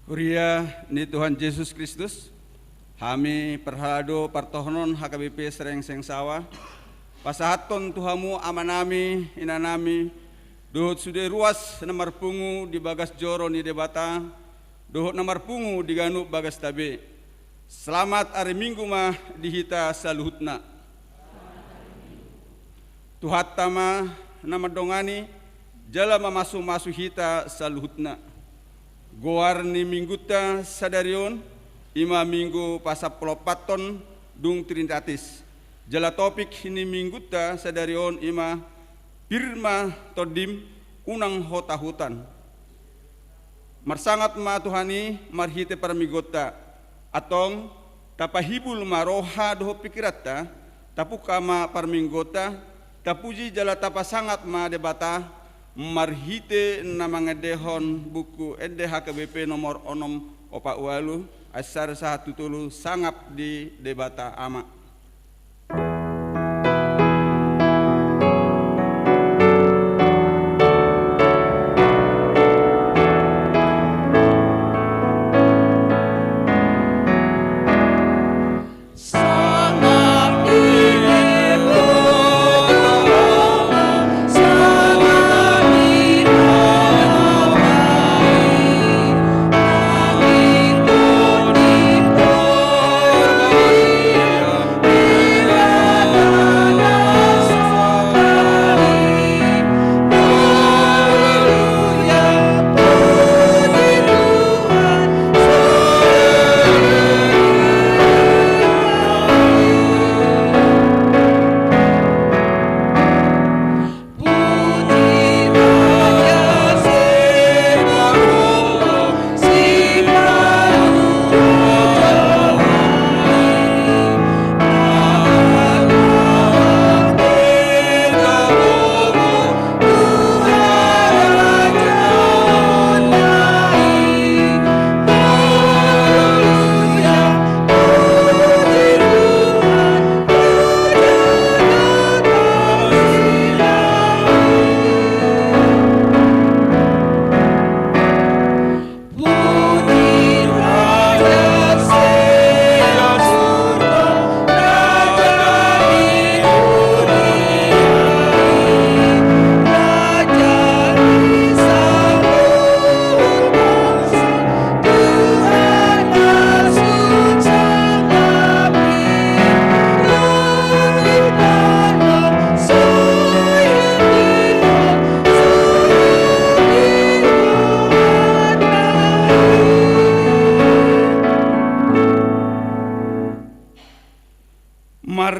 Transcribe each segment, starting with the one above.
Huria ni Tuhan Yesus Kristus, kami perhado partohnon HKBP Sereng Sengsawa, pasahaton Tuhamu amanami inanami, dohot sude ruas namar pungu di bagas joro ni debata, dohot namar pungu di ganu bagas tabe. Selamat hari Minggu mah dihita saluhutna. Tuhat tama nama dongani, jala mamasu-masu hita saluhutna. Goar ni mingguta sadarion, ima minggu pasap pelopaton dung trinitatis. Jala topik ini mingguta sadarion ima pirma todim unang hota hutan. Marsangat ma Tuhani marhite paramigota atong tapahibul maroha doho pikirata tapukama parminggota tapuji jala tapasangat ma debata marhite namangedehon buku HKBP nomor onom opa walu asar satu tulu sangap di debata ama.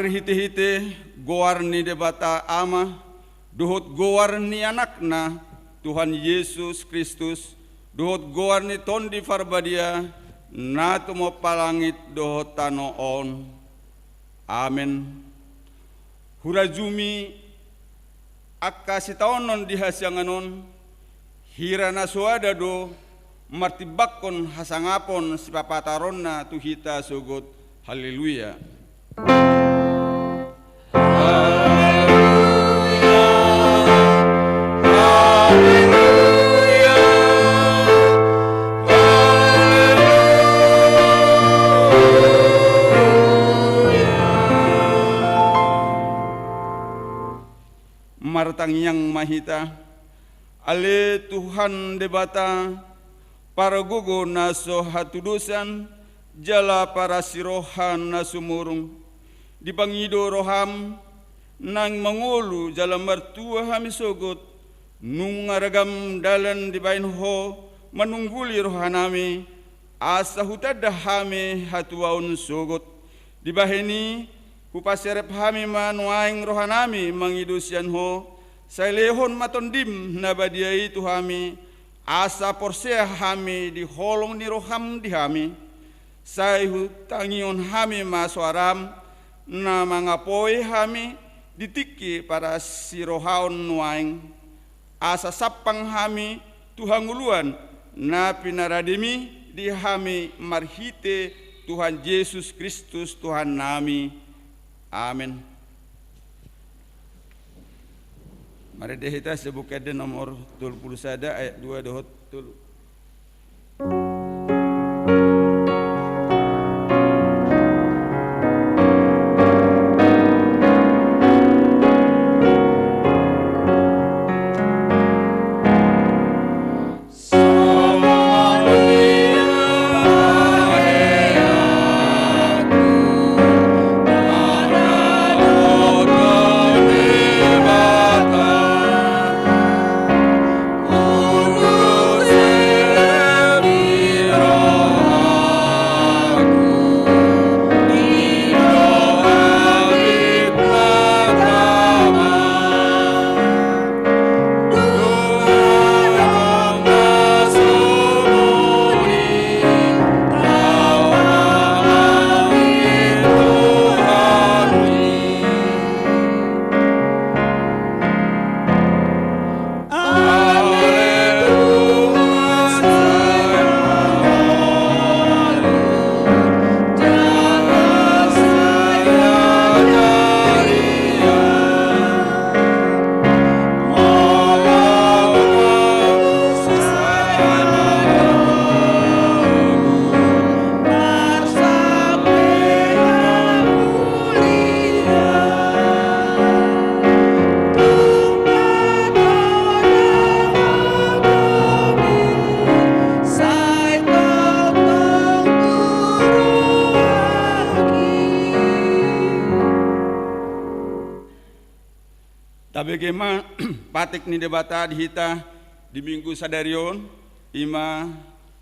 Hite-hite goar ni debata ama, dohot goar ni anakna Tuhan Yesus Kristus, dohot goar ni tondi farbadia, na tumo palangit dohot tanoon. Amen. Hurajumi akasitaonon dihasyanganon, hirana suada do martibakon hasangapon sipapataronna tuhita sugot. Haleluya. Martang yang mahita, ale Tuhan debata, para gugo naso hatudusan, jala para sirohan nasumurung, di pangido roham, nang mangulu jala mertua hami sogot, nung aragam dalan di bain ho, manungguli rohanami, asa hutada hami hatuaun sogot, di baheni, kupaserep hami manuaing rohanami mangidusyan ho, sailehon matondim nabadiai tu hami, asa porsea hami di holong ni roham di hami, saihu tangion hami maswaram, na mangapoi hami ditiki para sirohaon nuaing, asa sapang hami tuhanguluan na pinaradimi di hami marhite Tuhan Yesus Kristus Tuhan nami. Amin. Mari dihita sebukade nomor 21 ayat 2 dohot tul. Abegema patik ni debata dihita di minggu sadarion ima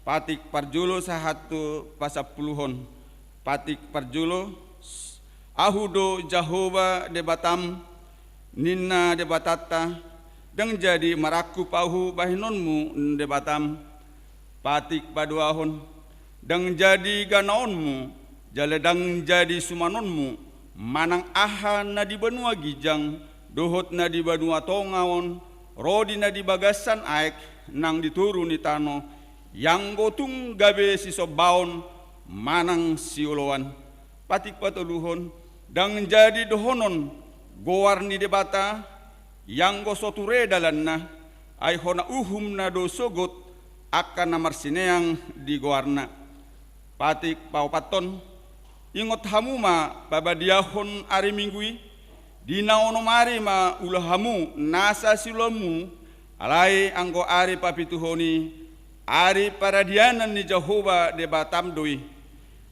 patik parjulo sahatu pasapuluhon patik parjulo ahudo Jahova debatam ninna debatata dang jadi maraku pahu bahinonmu debatam patik paduahon dang jadi ganaonmu jaledang jadi sumanonmu manang aha na di benua gijang dohot na di benua tongawon rodi na di bagasan aek nang dituru ni tano yang gotung gabe si sobaon manang siuloan patik patuluhon dang jadi dohonon goar ni debata yang gosoture dalanna ay hona uhum na do sogot akan namar sineang di goarna patik paupaton ingot hamuma babadiahon ari minggui dina ono mari ma ulahamu nasa silomu alai anggo ari papituhoni ari paradianan ni Jehova debatam doi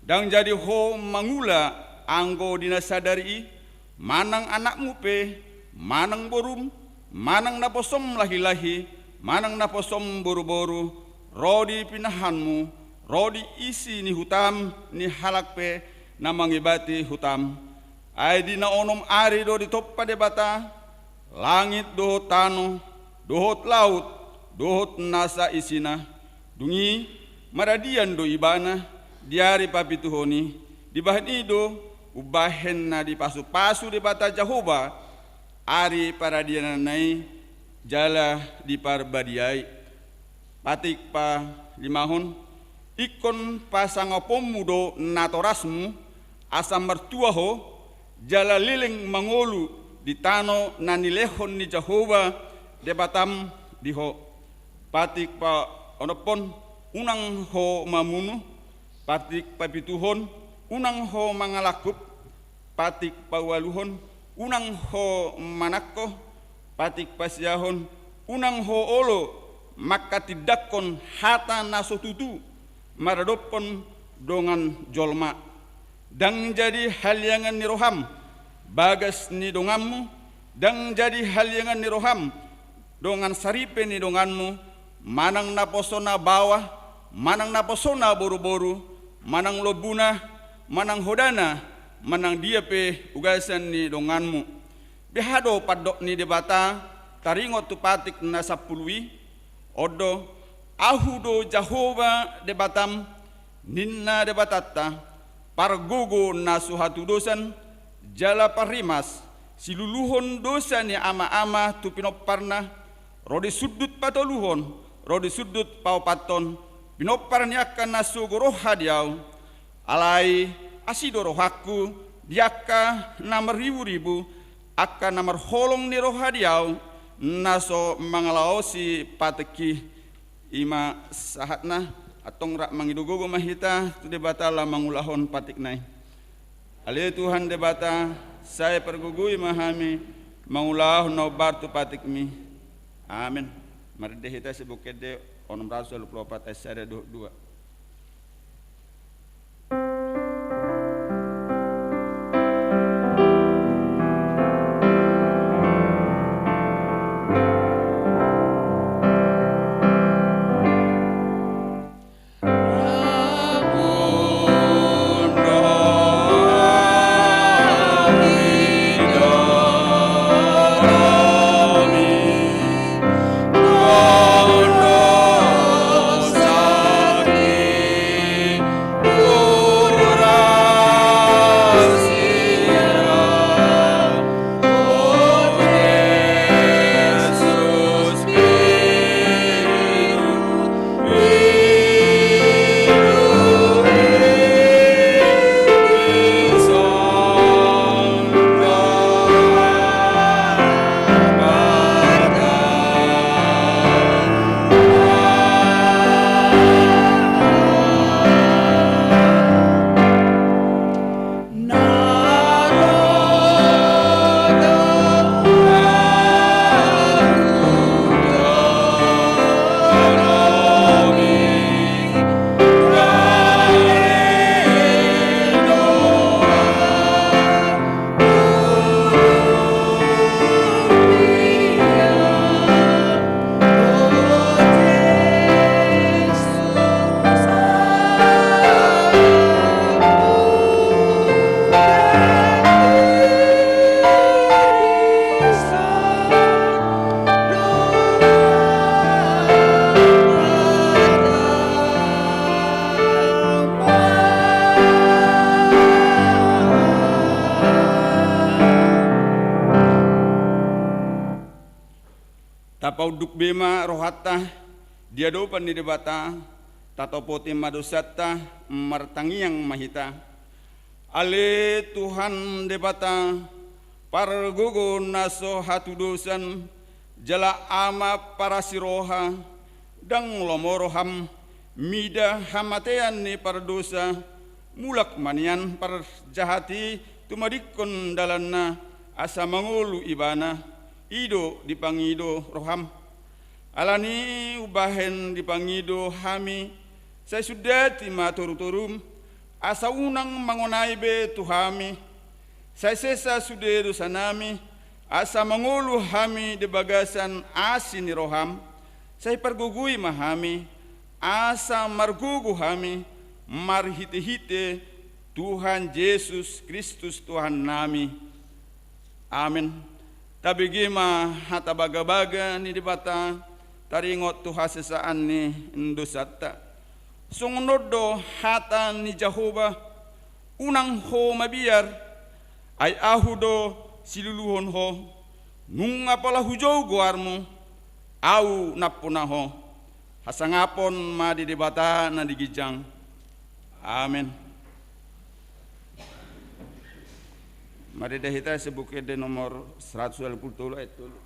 dang jadi ho mangula anggo dina sadari manang anakmu pe manang borum manang naposom lahi-lahi manang naposom boru-boru rodi pinahanmu rodi isi ni hutam ni halak pe namangibati hutam ay dina onom ari do di toppa debata langit dohot tano dohot laut dohot nasa isina dungi maradian do ibana diari papituhoni di bahan ido ubahen na di pasu-pasu debata Jehova ari paradian nai jala di parbadiai patik pa limahon ikon pasangopom mudo natorasmu asam mertua ho jala liling mangolu di tano nanilehon ni Jehova debatam diho patik pa onopon unang ho mamunu patik papituhon unang ho mangalakup patik pawaluhon unang ho manakko patik pasiahon unang ho olo maka tidakon hata nasotutu maradopon dongan jolma dang jadi haliangan ni roham bagas ni donganmu dang jadi haliangan ni roham dongan saripe ni donganmu manang naposona bawah manang naposona boru-boru manang lobuna manang hodana manang dia pe ugasan ni donganmu behado padok ni debata taringot tu patik na sapului odo ahudo Jehova debatam ninna debatata pargogo na suhatu dosan jala parimas siluluhon dosa ni ama-ama tu pinoparna rodi sudut patoluhon rodi sudut paupaton pinoparni akan nasu goroha diau alai asido rohaku diaka namar ribu-ribu akan namar holong ni roha diau naso mangalaosi pateki ima sahatna atong rak mangidugogo mahita tu debata la mangulahon patik nai ale Tuhan debata saya pergugui mahami mangulahon no bar tu patik mi amin mari dehita sebukede onom rasul 24 ayat 22 Sakit pauduk bema rohatta dia dopan di debata tatopoti madosatta martangiang mahita ale Tuhan debata pargogo naso hatu dosan jala ama parasiroha dang lomoroham mida hamatean ni pardosa mulak manian parjahati tumadikon dalanna asa mangulu ibana ido dipangido roham alani ubahen dipangido hami saya sudah tima turum asa unang mangonai be tuhami saya sesa sudah dosanami asa mangulu hami de bagasan asini roham saya pergugui mahami asa margugu hami marhite-hite Tuhan Yesus Kristus Tuhan nami amin. Tabigima hata baga-baga ni dibata taringot Tuhan sesaan ni indosata sungonodo hata ni Jehovah unang ho mabiar ay ahudo siluluhon ho nung apala hujau guarmu au napuna ho hasangapon ma di debata na digijang amin. Mari kita sebutkan di nomor 120 ayat dulu.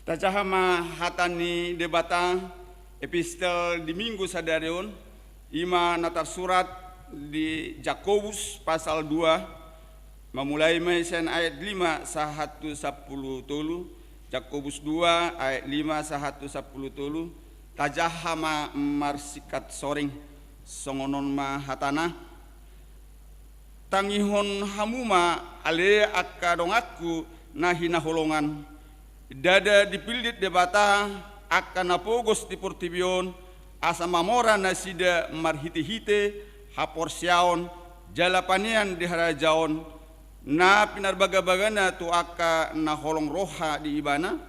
Tajahama hatani debata epistel di minggu sadarion ima natar surat di Yakobus pasal 2 memulai mesen ayat 5 sahatu 10 tulu Yakobus 2 ayat 5 sahatu 10 tulu tajahama marsikat soring songonon ma hatana tangihon hamuma ale akadong aku nahina holongan dada dipildit debata akan napogos di portibion asa mamora nasida marhite-hite haporsiaon jalapanian di harajaon na pinarbaga-bagana tu aka na holong roha di ibana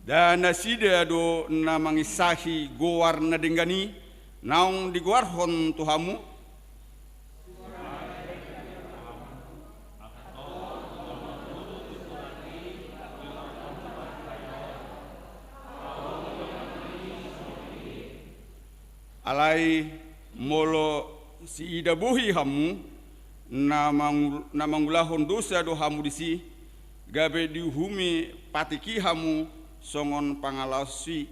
dan nasida do na mangisahi goar na denggani naong di goar hon tuhamu alai molo si ida buhi hamu na mangulahon dosa do hamu disi gabe dihumi patiki hamu songon pangalasi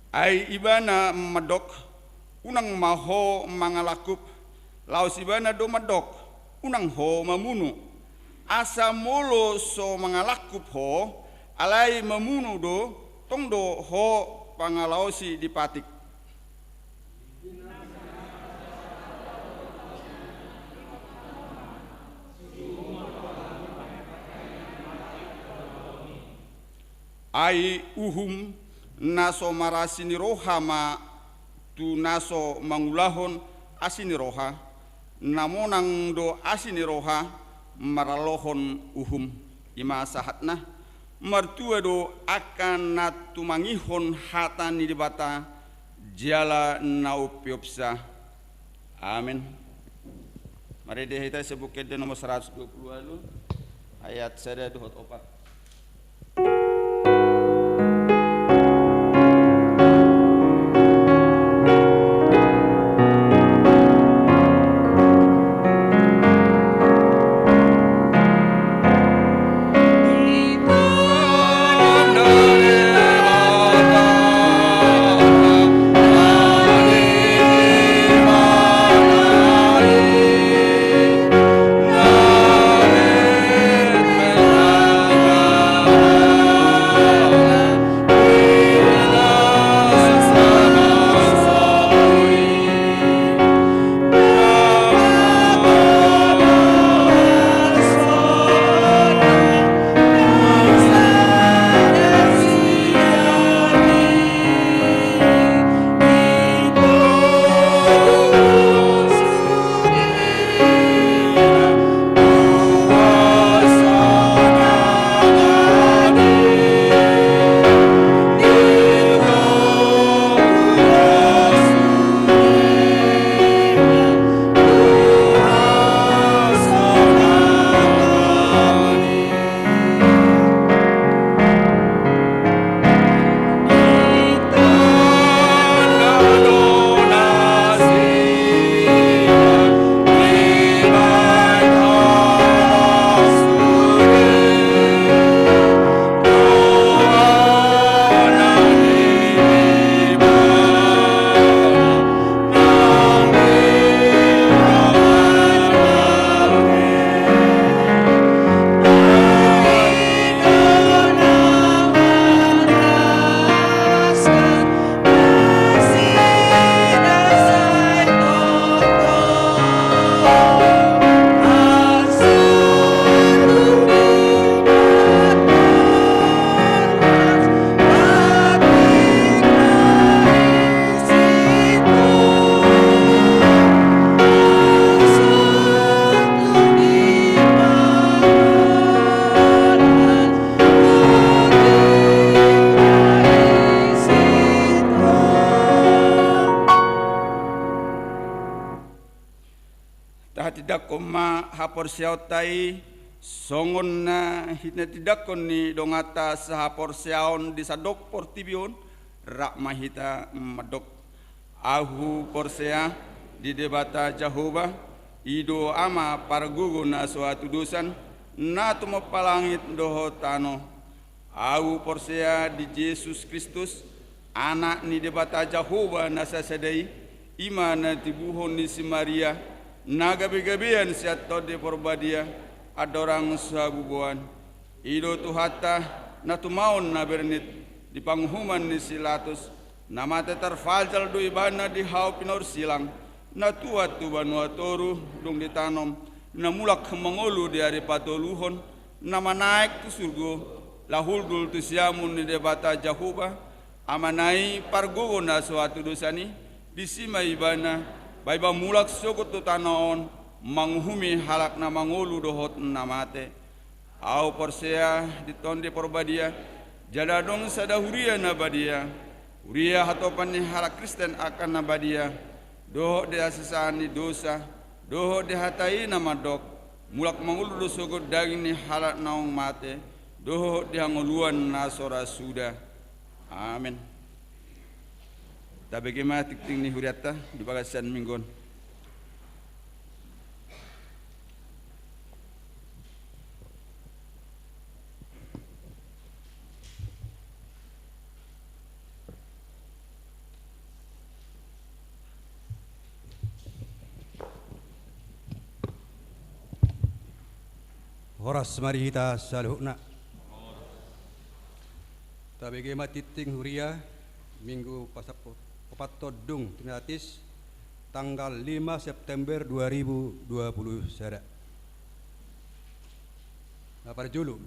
ai ibana madok unang maho mangalakup laos ibana do madok unang ho mamunu asa molo so mangalakup ho alai mamunu do tong do ho pangalausi dipatik ai uhum naso marasini roha ma tu naso mangulahon asini roha namonang do asini roha maralohon uhum ima sahatna martua do akan natumangihon hatani dibata jala naupiopsa. Amin. Mari kita sebutkan di nomor 120 ayat 124. Tidak koma hapor siau tai songon na hina tidak koni dongata sahapor siaon di sadok portibion rak mahita madok ahu porsea di debata Jehovah ido ama pargugu na suatu dosan na tumo palangit doho tano ahu porsea di Yesus Kristus anak ni debata Jehovah nasa sedai imana tibuhon ni si Maria na gabi-gabian siat tode porbadia adorang sabubuan ido tuhata na tumaon na bernit di panghuman ni silatus na mate terfajal do ibana di hau pinor silang na tuat tu banua toru dong ditanom na mulak mangolu di hari patoluhon na manaik tu surgo lahul dul tu siamun ni debata Jehovah amanai pargogo na suatu dosani di sima ibana Baiba mulak sokot tu tanaon manghumi halak na mangulu dohot namate au porsea ditonde porbadia jada dong sada huria nabadia huria hatopan ni halak Kristen akan nabadia dohot de asesani dosa dohot de hatai nama dok mulak mangulu do sokot daging ni halak naong mate dohot de hangoluan nasora sudah. Amin. Tapi bagaimana tikting ni huriata di bagasan minggon. Horas mari kita saluhna. Tapi bagaimana tikting huria minggu pasaport Patodung Tinatis tanggal 5 September 2020 sada. Nah, pada julu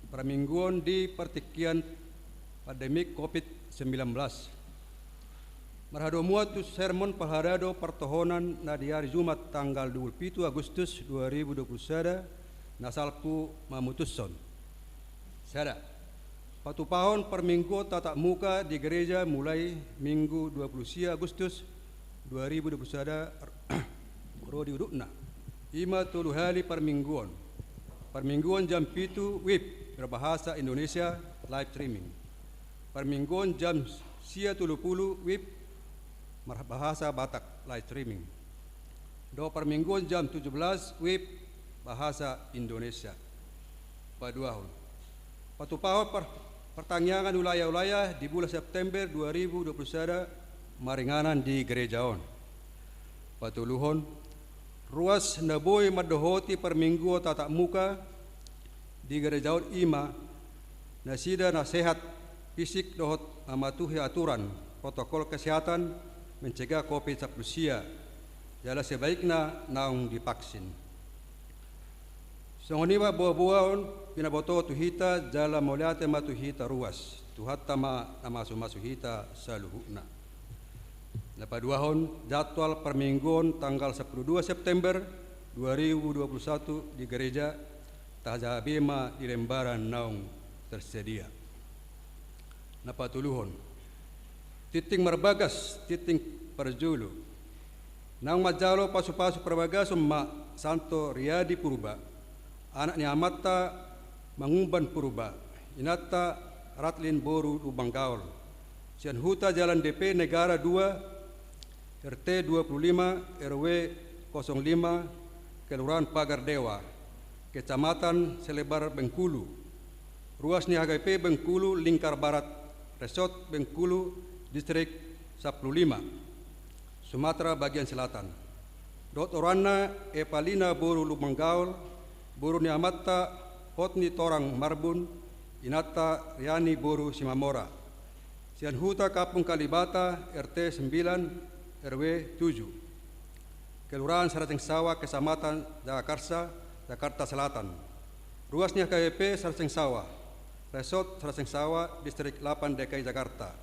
para mingguan di pertikian pandemik COVID-19. Marhado muatu sermon paharado pertohonan na di hari Jumat tanggal 27 Agustus 2021 nasalpu mamutusson. Sada, patupahon per minggu tatap muka di gereja mulai Minggu 20 Agustus 2021 ro diudukna. Ima tulu hari per mingguan. Per mingguan jam 7 WIB berbahasa Indonesia live streaming. Per mingguan jam 30 WIB bahasa Batak live streaming. Do per mingguan jam 17 WIB bahasa Indonesia. Paduahon. Patupahon pertanyaan wilayah-wilayah di bulan September 2021 maringanan di gerejaon. Patuluhon ruas naboy madohoti per minggu tatap muka di gerejaon ima nasida nasihat fisik dohot amatuhi aturan protokol kesehatan mencegah COVID-19 jala sebaiknya naung divaksin. Songoniwa buah-buahon pinaboto tuhita jala moliate matuhita ruas tuhatta nama sumasuhita saluhuna. Napaduahon jadwal permingguan tanggal 12 September 2021 di gereja Tahjabima di lembaran naung tersedia. Napatuluhon titing marbagas, titing perjulu. Nang majalo pasu-pasu perbagas ma Santo Riyadi Purba, anak ni Amata Mangumban Purba, Inata Ratlin Boru Lubanggaul, Sian Huta Jalan DP Negara 2, RT 25, RW 05, Kelurahan Pagar Dewa, Kecamatan Selebar Bengkulu, Ruas HGP Bengkulu Lingkar Barat, Resort Bengkulu Distrik 15, Sumatera bagian selatan. Dot Orana Epalina Boru Lubanggaul, Boru Niamata Hotni Torang Marbun, Inata Riani Boru Simamora. Sian Huta Kapung Kalibata RT 9 RW 7. Kelurahan Saraceng Sawah Kecamatan Jagakarsa, Jakarta Selatan. Ruasnya KWP Saraceng Sawah, Resort Saraceng Sawah Distrik 8 DKI Jakarta.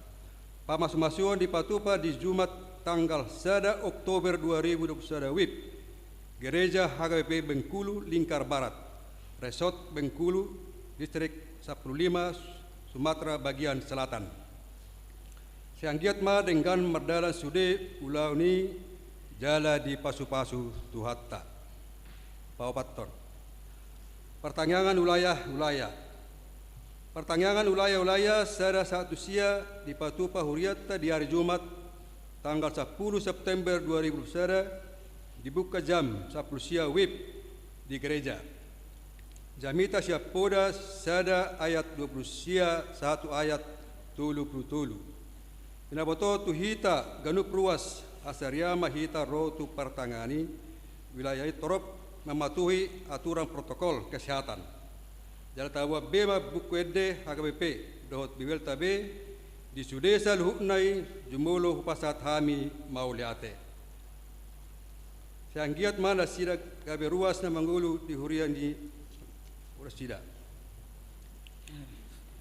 Pamasumasuan di Patupa di Jumat tanggal 1 Oktober 2021 WIB Gereja HGP Bengkulu Lingkar Barat Resort Bengkulu Distrik 15 Sumatera bagian selatan. Sianggiat ma dengan merdalan sude ulauni jala di pasu-pasu tuhatta. Paupaton. Pertanyaan wilayah-wilayah. Pertanyaan wilayah-wilayah secara satu sia di Patupa Huriata di hari Jumat tanggal 10 September 2021 dibuka jam 10 sia WIB di gereja. Jamita siap poda sada ayat 20 sia 1 ayat 30. Pinaboto tuhita ganup ruas asariama hita rotu pertangani wilayah torop mematuhi aturan protokol kesehatan. Jala tawa bema buku ede HKBP dohot biwel tabe di sudesa luhunai jumulo hupasat hami mauliate. Sianggiat mana sida gabe ruas na mangulu di hurian di uras sida.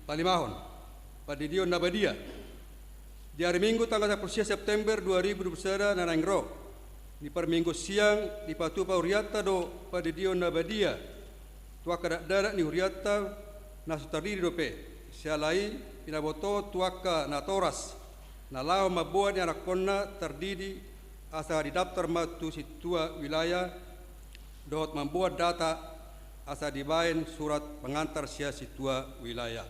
Palimahon padidion nabadia di hari Minggu tanggal 10 September 2021 nanangro di perminggu siang di Patupa Huriata do padidion nabadia tuaka darat ni Huriata nasutari dope sialai pinaboto tuaka natoras nalau mabuat yang rakonna terdidi asa di daftar matu situa wilayah dot membuat data asa dibain surat pengantar sia situa wilayah.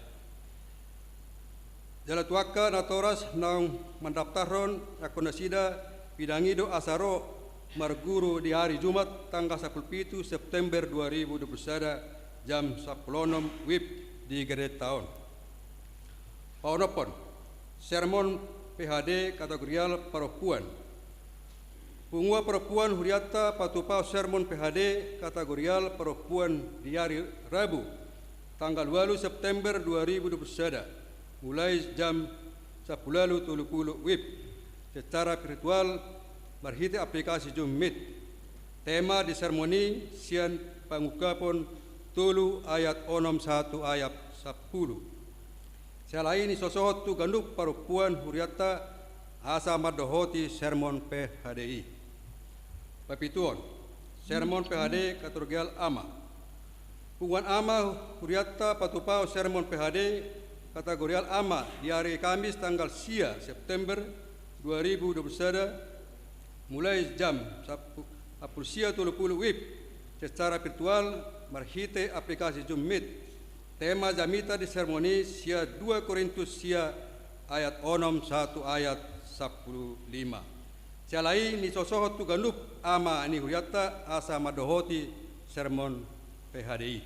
Jala tuaka natoras nang mendaftaron rakonna sida pidangido asaro marguru di hari Jumat tanggal 17 September 2021 jam 10 WIB di gereja tahun. Paunopon sermon PHD kategorial perempuan. Pungua perempuan Huriata Patupa sermon PHD kategorial perempuan di hari Rabu tanggal 8 September 2021 mulai jam 10.30 WIB secara virtual berhiti aplikasi Zoom Meet. Tema di sermoni sian pangukapon tulu ayat 61 ayat 10. Selain ni sosohot tu gandup parupuan huriata asa madohoti sermon PHDI. Papituon, sermon PHD katurgial ama. Punguan ama huriata patupau sermon PHD kategorial ama di hari Kamis tanggal sia September 2021 mulai jam 10.30 WIB secara virtual marhite aplikasi Zoom Meet. Tema jamita di sermoni sia 2 Korintus sia ayat 6 1 ayat 15. Sialai ni sosohot tu ganup ama ni huriata asa madohoti sermon PHDI.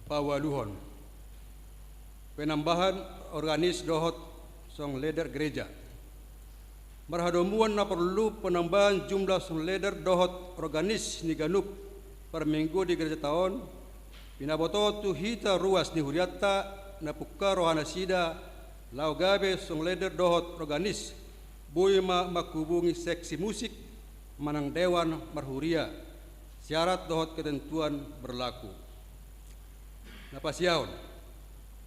Pawaluhon penambahan organis dohot song leader gereja. Marhadomuan na perlu penambahan jumlah song leader dohot organis ni ganup per minggu di gereja tahun. Pinaboto tu hita ruas ni huriata na pukka rohana sida lau gabe song leader dohot organis boy makubungi seksi musik manang dewan marhuria syarat dohot ketentuan berlaku. Napasyaon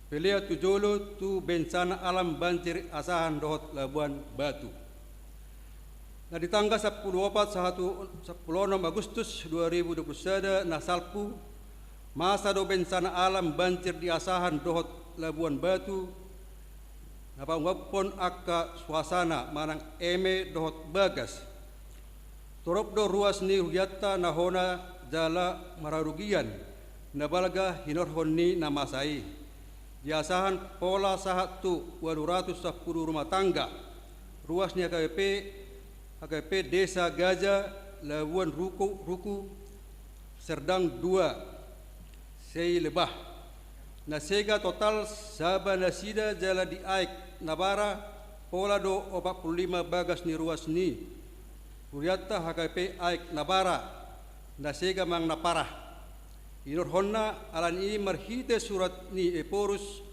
Pelea tu jolo tu bencana alam banjir asahan dohot Labuan Batu. Nah di tanggal 10 Agustus 2021 nasalpu masa do bencana alam banjir di asahan dohot Labuan Batu. Napa ngapon akka suasana manang eme dohot bagas. Torop do ruas ni hujata nahona jala mararugian nabalaga hinorhoni namasai. Di asahan pola sahatu 210 rumah tangga. Ruasnya HKP Desa Gajah Labuan Ruku Serdang 2 Sei Lebah. Nasega total saba nasida jala di aik nabara pola do 45 bagas ni ruas ni. Huriata HKP aik nabara nasega mang naparah. Inurhonna alan ini marhite surat ni eporus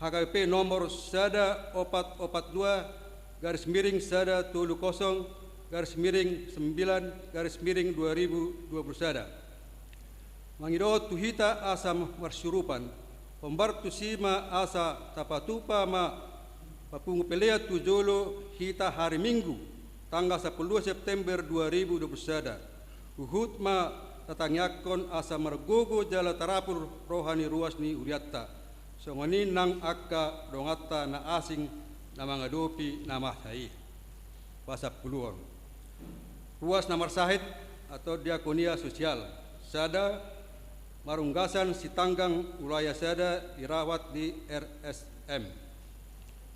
HKP nomor sada 442 garis miring sada 70 garis miring 9 garis miring 2021. Mangido tuhita asam marsyurupan pembartu sima asa tapatupa ma papungu pelea tujolo hita hari Minggu tanggal 10 September 2021. Uhut ma tatangyakon asa margogo jala tarapur rohani ruas ni uriatta. Songoni nang akka dongata na asing na mga dopi na mahai. Pasap puluan. Ruas na marsahit atau diakonia sosial. Sada marunggasan si tanggang ulaya sada dirawat di RSM.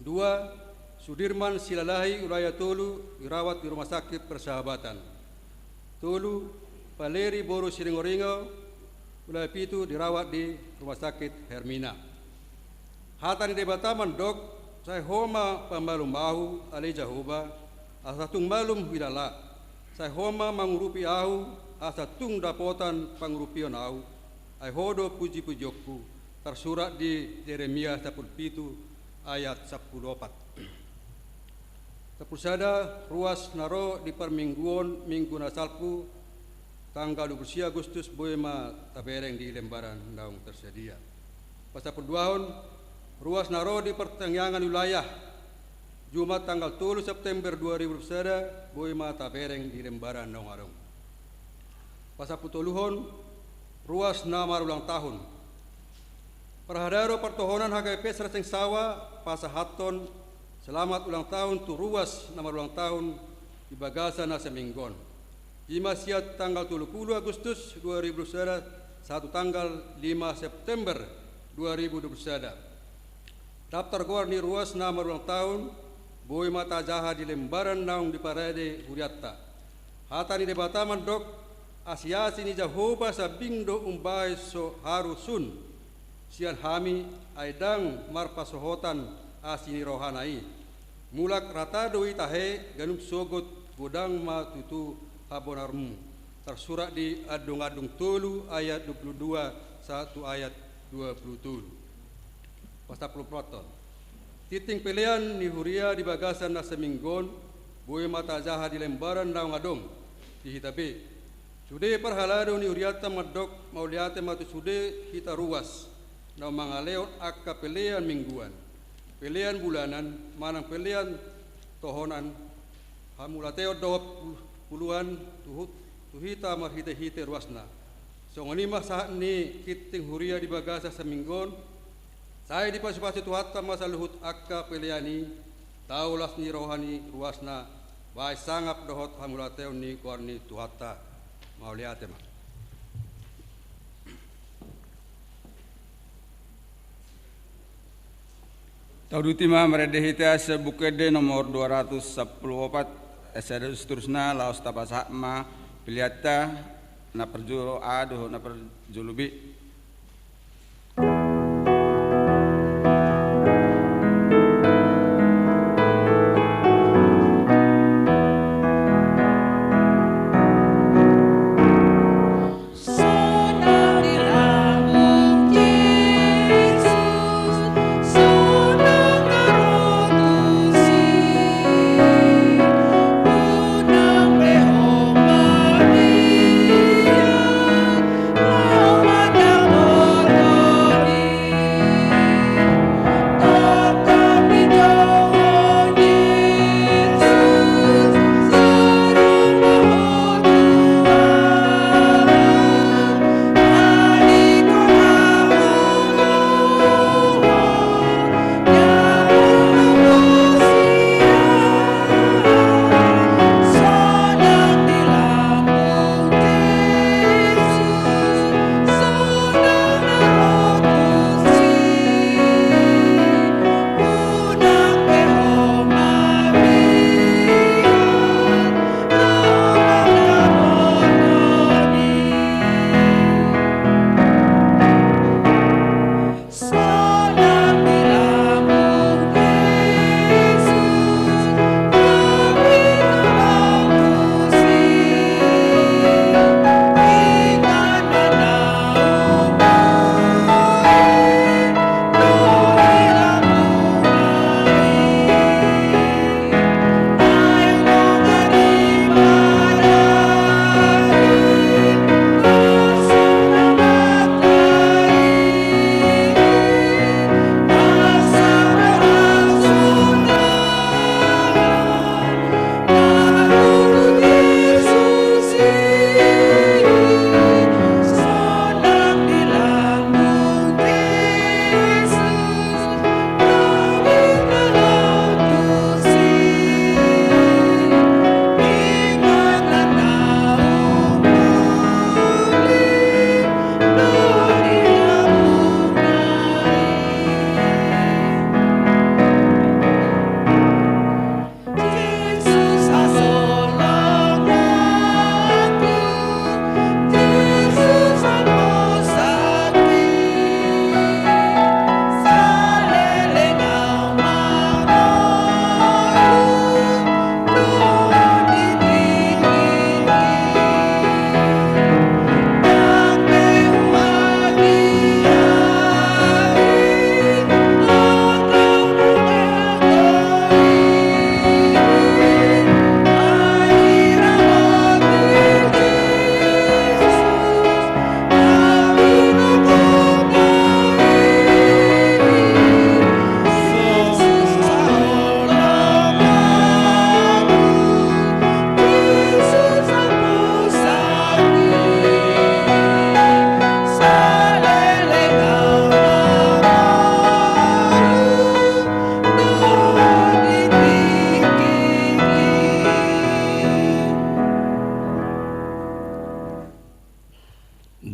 2. Sudirman Silalahi ulaya Tolu dirawat di Rumah Sakit Persahabatan. Tolu Valeri Boru Siringoringo ulaya Pitu dirawat di Rumah Sakit Hermina. Hatani debataman dok saya homa pamalum bahu ali jahuba asatung malum widala. Saya homa mangurupi ahu asatung dapotan pangurupion ahu. Ai hodo puji-pujokku tersurat di Yeremia 17 ayat 14. Terpusada ruas naro di permingguan minggu nasalpu tanggal 20 Agustus boema tabereng di lembaran daung tersedia. Pasal perduahon ruas naro di pertengahan wilayah Jumat tanggal 3 September 2021 boema tabereng di lembaran daung arong. Pasal putuluhon ruas nama ulang tahun. Perhadaro pertohonan HKP Sereseng Sawa pasahaton selamat ulang tahun tu ruas nama ulang tahun di Bagasan Naseminggon. Jima siat tanggal 30 Agustus 2021 satu tanggal 5 September 2021. Daftar gor ni ruas nama ulang tahun boy mata jaha di lembaran naung di parade huriatta. Hata ni debataman dok asiasi ni jahoba sabing do umbai so harusun sian hami aidang marpasohotan asini rohanai. Mulak rata doi tahe ganum sogot godang ma tutu abonarmu tersurat di adung-adung tolu ayat 22 1 ayat 27. Pasal proton. Titing pilihan ni huria di Bagasan Naseminggon boy mata jaha di lembaran daung adung di hitabe. Sude perhalado ni uriata madok mauliate matu sude hita ruas na mangaleon akka pelean mingguan, pelean bulanan, manang pelean tohonan, hamulateo 20 tuhita marhite-hite ruasna. So nganima saat ni kiting huria di bagasa sa minggon, saya di pasi-pasi tuhata masaluhut akka peleani, taulas ni rohani ruasna, baik sangap dohot hamulateo ni kuarni tuhata. Mauliate ma. Taudutima meredehita sebukede nomor 214 esere seterusnya laos tapasakma piliata na perjulo aduh na perjulubi.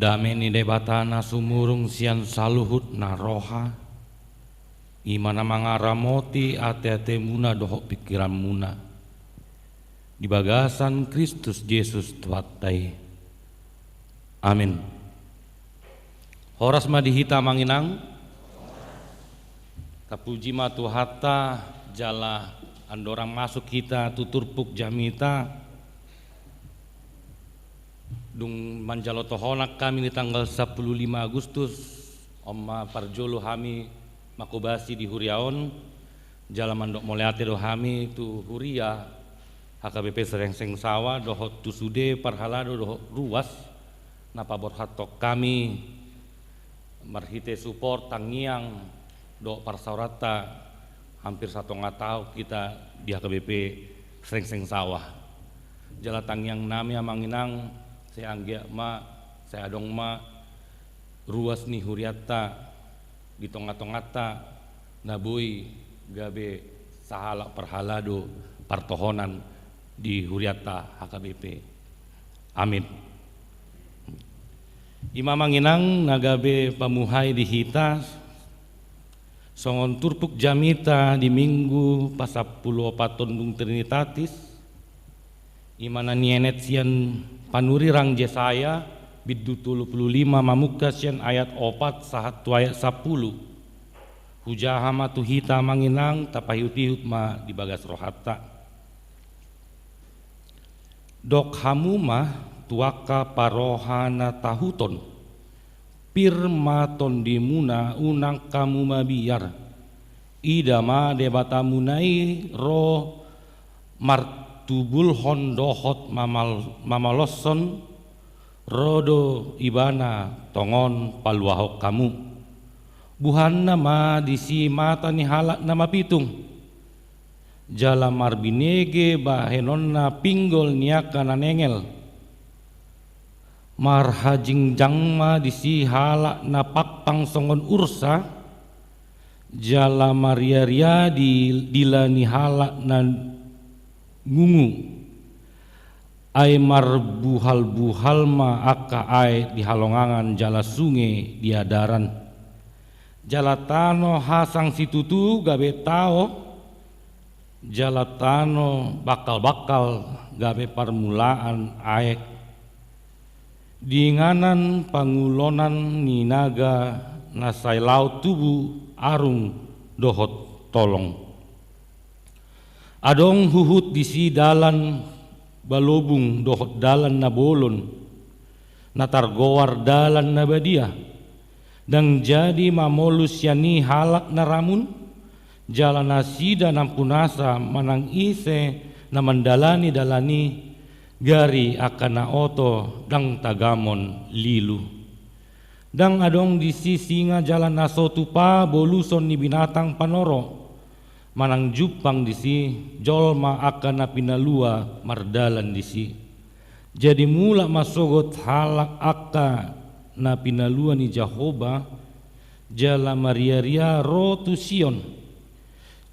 Dameni debatana sumurung sian saluhut na roha imana mangaramoti ate-ate muna dohok pikiran muna di bagasan Kristus Yesus tuatai. Amin. Horas madihita manginang tapuji matu hatta jala andorang masuk kita tuturpuk jamita dung manjalo tohonak kami di tanggal 15 Agustus Oma parjolo hami makobasi di Huriaon jala mandok moleate do hami tu Huria HKBP Serengseng Sawa dohot tusude parhalado dohot ruas napa borhatok kami marhite support tangiang do parsaurata hampir 1,5 tahun kita di HKBP Serengseng Sawah. Jala tangiang nami amanginang saya anggia ma saya adong ma ruas ni huriata di tonga-tongata nabui gabe sahala parhalado partohonan di huriata HKBP. Amin. Ima manginang nagabe pamuhay di hita songon turpuk jamita di minggu pasapulo patondung Trinitatis imana nienet sian panuri rang Jesaya biddu 25 mamuka sian ayat 4 sahat tu ayat 10 hujaha matu hita manginang tapahut-hut ma di bagas rohata dok hamuma tuaka parohana tahuton pirmaton dimuna unang kamu mabiar idama debatamunai ro martubul hondohot mamaloson rodo ibana tongon paluahok kamu buhan nama disi mata ni halak nama pitung jala marbinege bahenonna pinggol niaka nanengel marhajing jangma disi halak na pakpang songon ursa jala maria-ria dilani halak na ngungu ay marbuhal-buhal ma aka ay di halongangan jala sungai diadaran jala tano hasang situtu gabe tao jala tano bakal-bakal gabe parmulaan aek diinganan pangulonan ninaga nasai laut tubuh arung dohot tolong adong huhut disi dalan balobung dohot dalan na bolon natargowar dalan na badia dang jadi mamolus yani halak na ramun jalan nasida nampunasa manang ise na mandalani dalani gari akana oto dang tagamon lilu dang adong di sisinga jalan naso tupa boluson ni binatang panoro manang jupang disi jolma akana pinalua mardalan disi jadi mula masogot halak akka na pinalua ni Jahoba jala maria-ria rotu Sion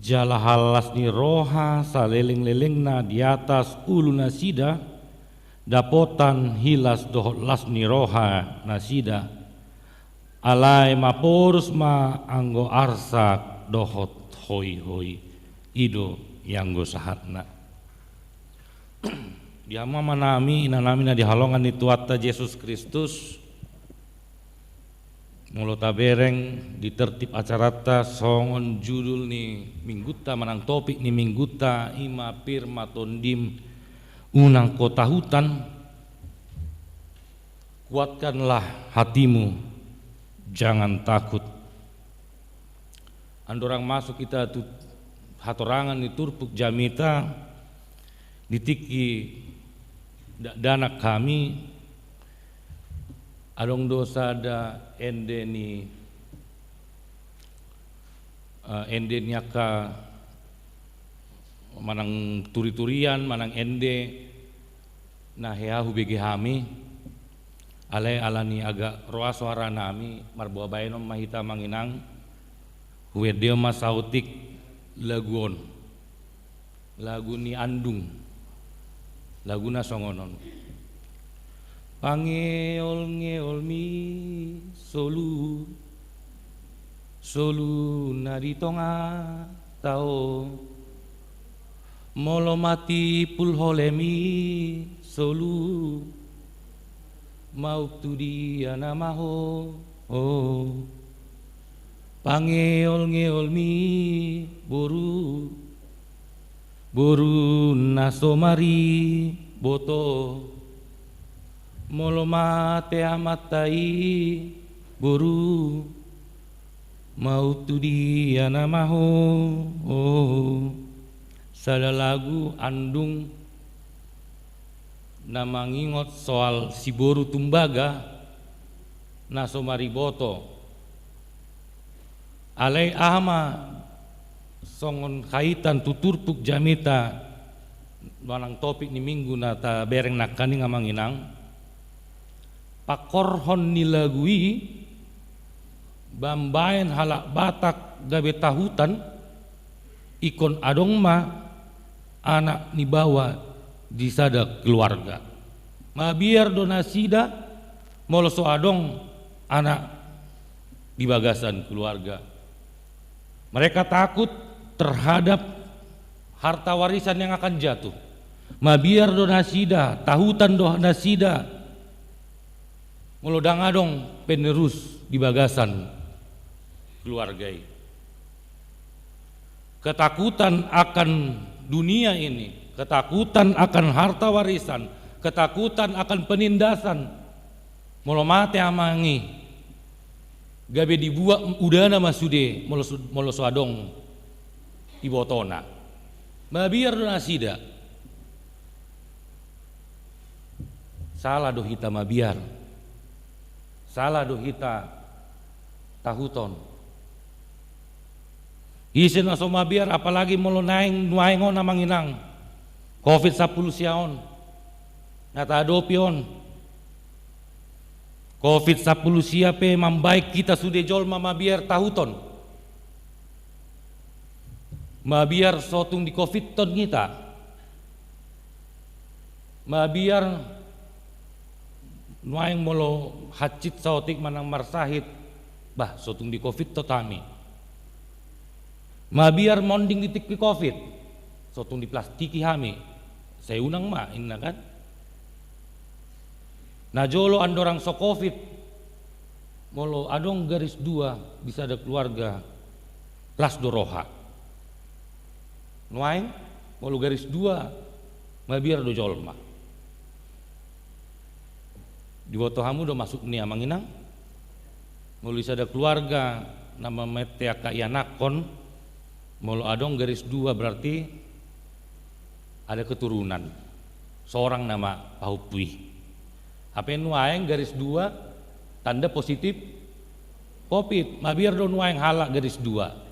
jala halas ni roha saleleng-leleng na di atas ulu nasida dapotan hilas dohot las ni roha nasida alai maporus ma anggo arsak dohot hoi-hoi ido yanggo sahatna diama manami inanami na dihalongan ni tuata Yesus Kristus mulo tabereng di tertib acarata songon judul ni mingguta manang topik ni mingguta ima pirma tondim unang kota hutan kuatkanlah hatimu jangan takut andorang masuk kita tu hatorangan di turpuk jamita ditiki dana kami adong dosa ada ende ni ende niaka manang turi-turian manang ende nah ya hubege hami ale alani agak roa suara nami marbuah baenom mahita manginang huedeo masautik laguon lagu ni andung laguna songonon pangeol-ngeol mi solu nari tonga tao molo mati pulholemi solu mau tu dia namaho oh pangeol-ngeol mi boru nasomari boto molo mate amatai boru mau tu dia namaho oh sada lagu andung na mangingot soal Siboru Tumbaga na somariboto. Alay ahama songon kaitan tuturpuk jamita manang topik ni minggu na ta bereng nakani nga manginang pakorhon nilagui bambayan halak batak gabe tahutan ikon adong ma anak ni bawa di sada keluarga mabiar donasida moloso adong anak di bagasan keluarga. Mereka takut terhadap harta warisan yang akan jatuh. Mabiar donasida, tahutan donasida, melodang adong penerus di bagasan keluarga. Ketakutan akan dunia ini, ketakutan akan harta warisan, ketakutan akan penindasan, molomate amangi. Gabe dibuat udana masude moloso adong ibotona mabiar donasida salah do hita mabiar salah do hita tahuton isen aso mabiar apalagi molo naing nuaingon na manginang COVID-10 siaon nata adopion COVID-10 siape mambaik kita sudah jolma mabiar tahuton mabiar sotung di COVID ton kita mabiar nuaing molo hacit sautik manang marsahit bah sotung di COVID to tami mabiar monding di tiki COVID sotung di plastiki hami saya unang ma inna kan nah jolo andorang so COVID molo adong garis 2 bisa ada keluarga las doroha nuaing molo garis 2 mabiar do jolma di boto hamu do masuk nia manginang molo bisa ada keluarga nama mete aka yanakon molo adong garis 2 berarti ada keturunan seorang nama Pahupui apa nuaing garis 2 tanda positif COVID mabiar do nuaing halak garis 2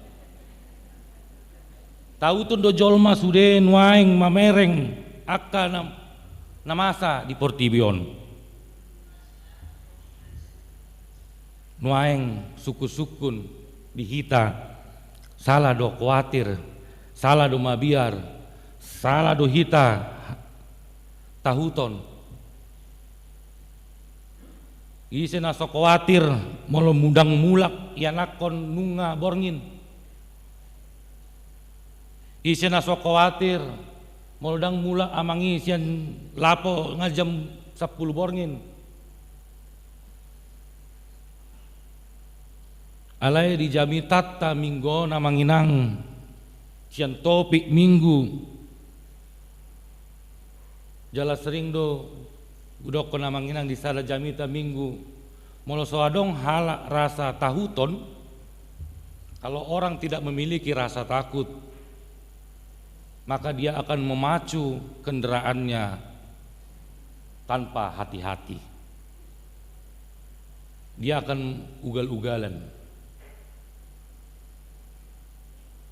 tahu tuh do jolma sude nuaing mamereng akka namasa di Portibion nuaing suku-sukun di hita salah do khawatir salah do mabiar salah do hita tahuton isen aso khawatir molo mudang mulak yanakon nunga borngin isen aso khawatir molo dang mulak amangi sian lapo ngajam 10 borngin alai di jamitat ta minggo namanginang sian topik minggu jala sering do udok kena manginang di sada jamita minggu molo soadong halak rasa tahuton kalau orang tidak memiliki rasa takut maka dia akan memacu kendaraannya tanpa hati-hati dia akan ugal-ugalan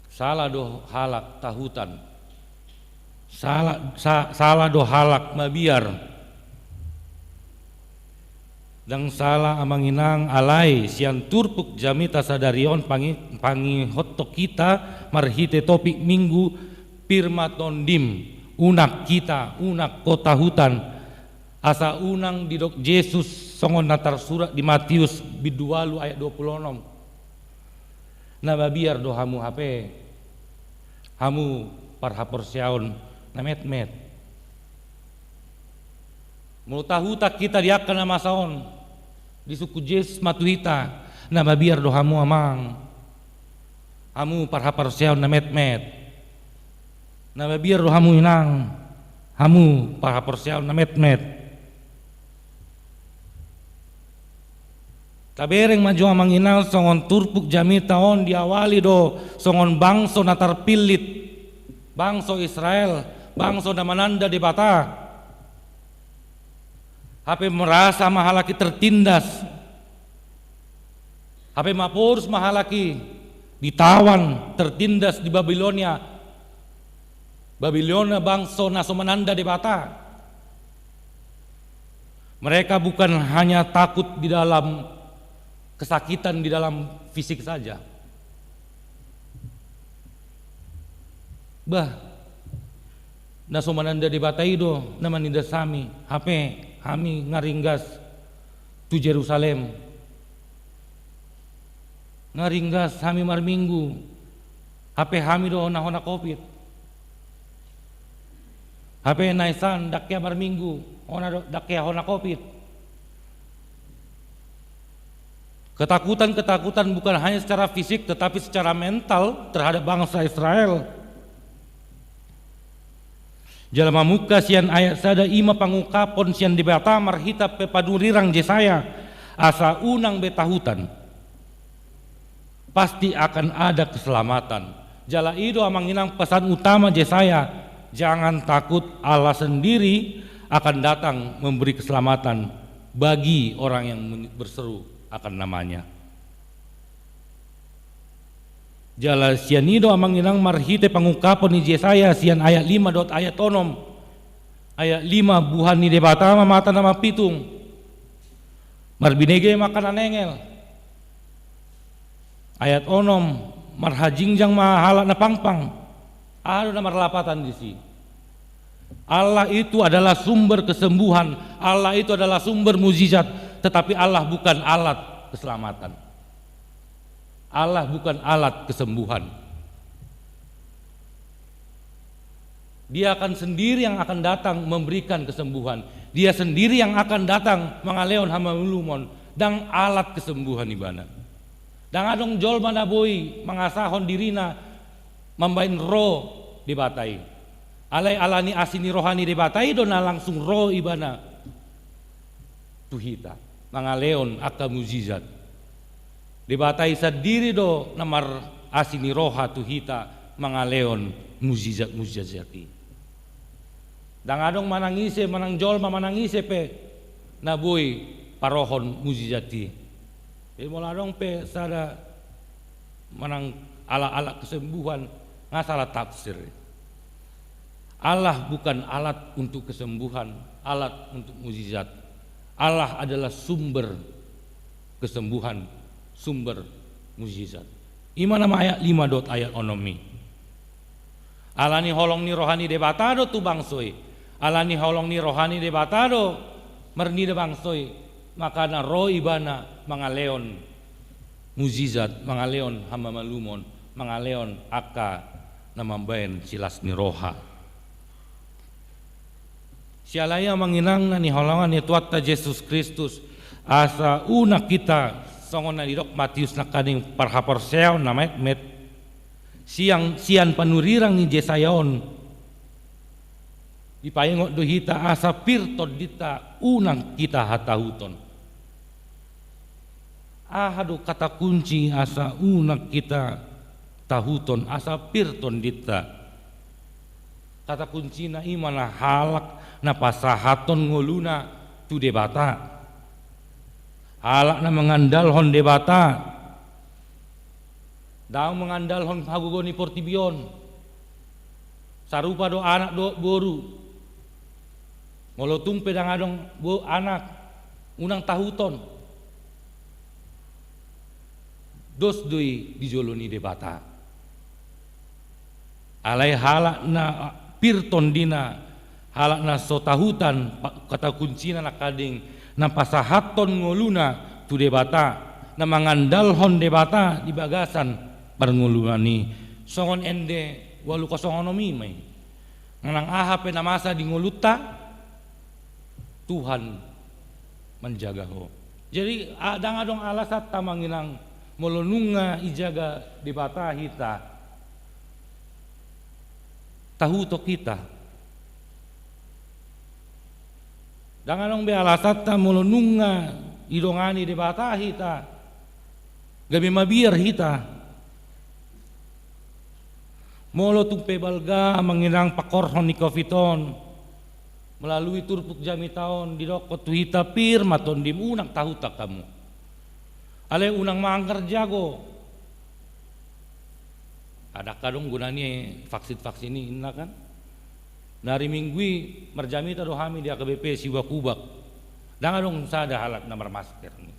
salah do halak tahutan salah do halak mabiar dan salah amanginang alai sian turpuk jamita sadarion pangi hotok kita marhite topik minggu pirmatondim unak kita unak kota hutan asa unang didok Yesus songon natar surat di Matius bidualu ayat 26 na babiar do hamu hape hamu parhapor siaon na met mau tahu tak kita diakan nama saon di suku Jes matuhita na babiar do hamu amang hamu parhapar siaon na met na babiar do hamu inang hamu parhapar siaon na met tabereng maju amang inal songon turpuk jamita on diawali do songon bangso natar pilit bangso Israel bangso na mananda di bata Hape merasa mahalaki tertindas. Hape mapurus mahalaki ditawan, tertindas di Babilonia. Babilonia bangsa naso mananda di bata. Mereka bukan hanya takut di dalam kesakitan di dalam fisik saja. Naso mananda di bata ido naman inda sami. Hape kami ngaringgas tu Jerusalem. Ngaringgas kami marminggu. Hape kami do nahona COVID. Hape naisan dakya marminggu. Ona dakya hona COVID. Ketakutan bukan hanya secara fisik tetapi secara mental terhadap bangsa Israel. Jalma muka sian ayat sada ima pangukapon sian dibata marhita pepadurirang Jesaya asa unang betahutan pasti akan ada keselamatan. Jala itu amanginang pesan utama Jesaya, jangan takut, Allah sendiri akan datang memberi keselamatan bagi orang yang berseru akan namanya. Jala sianido amanginang marhite pangungkapon ni Jesaya sian ayat 5 dot ayat onom. Ayat 5 buhan ni debata mata nama pitung. Marbinege makanan engel. Ayat onom marhajingjang mahala na pangpang. Ada na marlapatan di sini. Allah itu adalah sumber kesembuhan. Allah itu adalah sumber mukjizat, tetapi Allah bukan alat keselamatan. Allah bukan alat kesembuhan. Dia akan sendiri yang akan datang memberikan kesembuhan. Dia sendiri yang akan datang mengaleon hama ulumon dan alat kesembuhan ibana. Dan adong jol mana boy mengasahon dirina membain roh dibatai. Alai alani asini rohani dibatai dona langsung roh ibana. Tuhita mengaleon akta mukjizat. Dibatai sendiri do namar asini roha tuhita mangaleon mukjizat-mukjizati. Dan adong manangise manangjol manangise pe naboy parohon mukjizati. Mula dong pe sada manang ala-ala kesembuhan ngasalah tafsir. Allah bukan alat untuk kesembuhan, alat untuk mukjizat. Allah adalah sumber kesembuhan, sumber mukjizat. Ima nama ayat 5 dot ayat onomi. Alani holong ni rohani de batado tu bangsoi. Alani holong ni rohani de batado merni de bangsoi. Maka na roh ibana mangaleon mukjizat, mangaleon hama malumon, mangaleon aka namambayan silas ni roha. Sialaya manginang na ni holongan ni tuata Yesus Kristus asa una kita songon na didok Matius na kaning parhaporseaw na met sian panurirang ni Jesayaon ipayingot dohita asa pirtod dita unang kita hatahuton. Ahado kata kunci asa unang kita tahuton asa pirton dita. Kata kunci na imana halak na pasahaton ngoluna tu debata. Halak na mengandalhon debata. Daw mengandalhon hagugoni portibion. Sarupa do anak do boru. Ngolotung pedang adong bo anak unang tahuton. Dos doi dijoloni debata. Alai halak na pirton dina halak na sotahutan kata kuncina na kading na pasahaton ngoluna tu debata na mangandalhon debata di bagasan parngulunani songon ende walu kosongonomi may nang ahape na masa di nguluta Tuhan menjaga ho. Jadi adang adong alasat tamanginang molonunga ijaga debata hita tahuto kita. Danganong be alasat ta molonunga idongani debata hita gabi mabir hita molo tung pebalga manginang pakorhon ni kofiton melalui turpuk jami taon di dokot tuhita pir maton dim unang tahu tak kamu ale unang mangker jago ada kadung gunanya vaksin ini kan dari minggu merjami tado hami di AKBP siwa kubak dan adong sada halat namar masker ni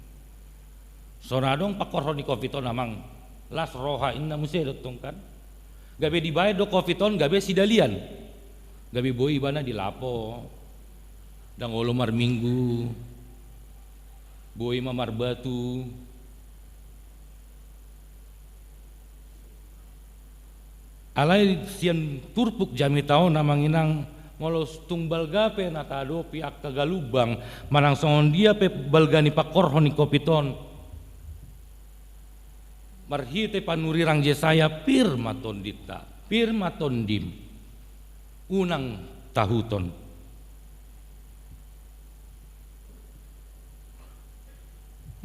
sonadong pakoroni covidon namang las roha inna musia dotong kan gabe dibayar do covidon gabe sidalian gabi boy bana di lapo dang olomar minggu boy mamar batu alai sian turpuk jami taon namang inang molos tumbal gape natado piak kagalubang manang songon dia pe balgani pakor honi kopiton marhite panurirang jesaya pirmaton dita pirmaton dim unang tahuton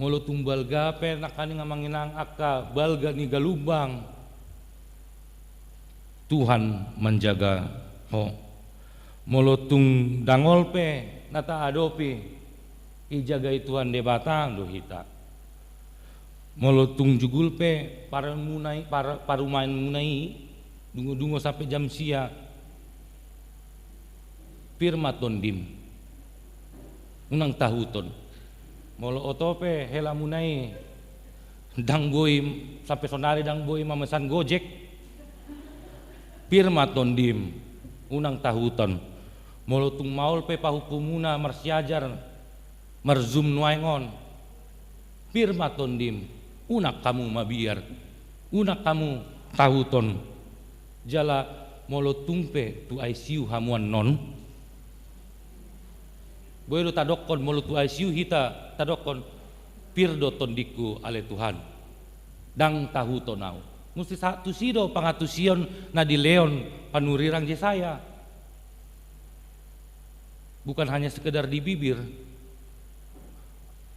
molo tumbal gape nakani ngamanginang akka balga ni galubang Tuhan menjaga ho molo tung dangol pe nata adopi ijagai Tuhan debatang do hita molo tung jugul pe para munai para parumain munai dungo sampai jam sia pirmaton dim unang tahuton molo otope hela munai dang boy sampai sonari dang boy mamesan gojek pirmaton dim unang tahuton molo tung maul pe pahupumuna marsiajar marzum nuaingon pirmaton dim unak kamu mabiar unak kamu tahuton jala molo tungpe tu ICU hamuan non boy lo tadokon molo tu ICU hita tadokon pirdo tondiku ale Tuhan dang tahuton nau musti satu sido pangatusion na di leon panurirang Jesaya bukan hanya sekedar di bibir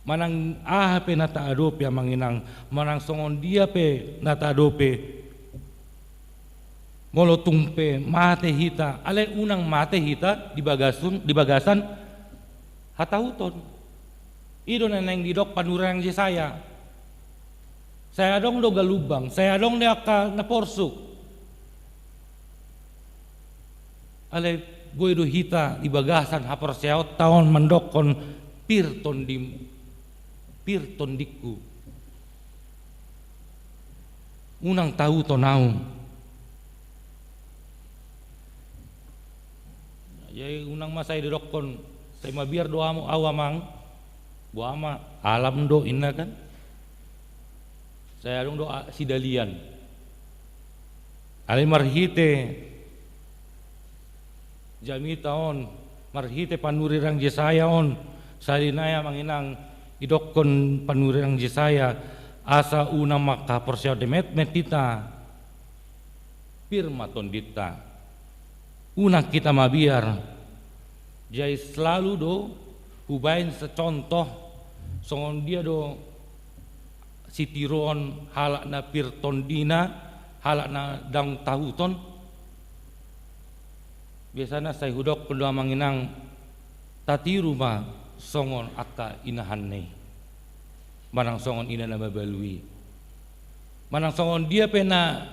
manang pe nata adope manginang manang songon dia pe nata adope molo tungpe mate hita ale unang mate hita di bagasan hatahuton ido neneng didok panurirang Jesaya saya dong do galubang saya dong de aka na porsuk ale boy do hita di bagasan hapor seot taon mendokon pirton diku unang tahu tonau jadi unang masai didokon saya mabiar doa mo awamang buama alam do inna kan saya dong doa sidalian ale marhite jami taon marhite panurirang Jesaya on salinaya manginang idokon panurirang Jesaya asa una maka perseo demet metita pirmaton dita una kita mabiar jai selalu do hubain secontoh songon dia do sitiron halak na pirton dina halak na dang tahuton biasanya saya hudok kedua manginang tati rumah songon akka inahanne manang songon ina na babalui manang songon dia pena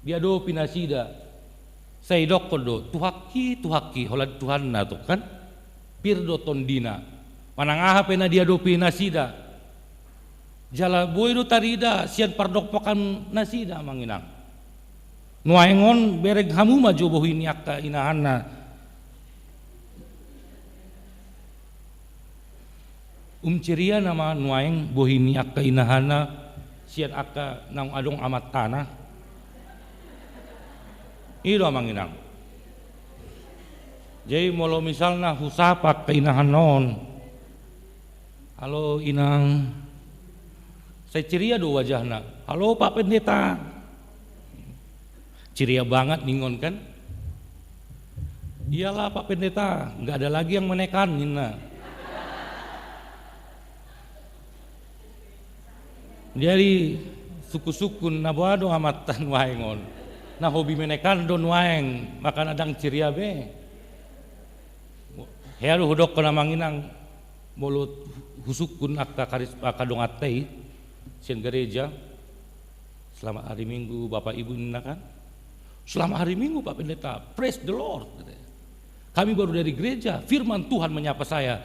dia do pinasida saya dok kodo tuhaki holad Tuhan na to kan pirdo tondina manang aha pena dia do pinasida jala boy do tarida sian pardokpakan nasida manginang nuaingon bereg hamu maju bohini akka inahanna ceria nama nuaing bohini akka inahana sian akka nang adong amat tanah iro manginang jadi molo misalna husapak ka inahan non halo inang saya ceria do wajahna halo Pak Pendeta ceria banget ningon kan iyalah Pak Pendeta nggak ada lagi yang menekan nina jadi suku-sukun na boado amatan waengon na hobi menekan don waeng makan adang ceria be Heru hudok ko namang inang mulut husukun aka dongatay sian gereja. Selamat hari Minggu Bapak Ibu kan? Selamat hari Minggu Pak Pendeta. Praise the Lord. Kami baru dari gereja, firman Tuhan menyapa saya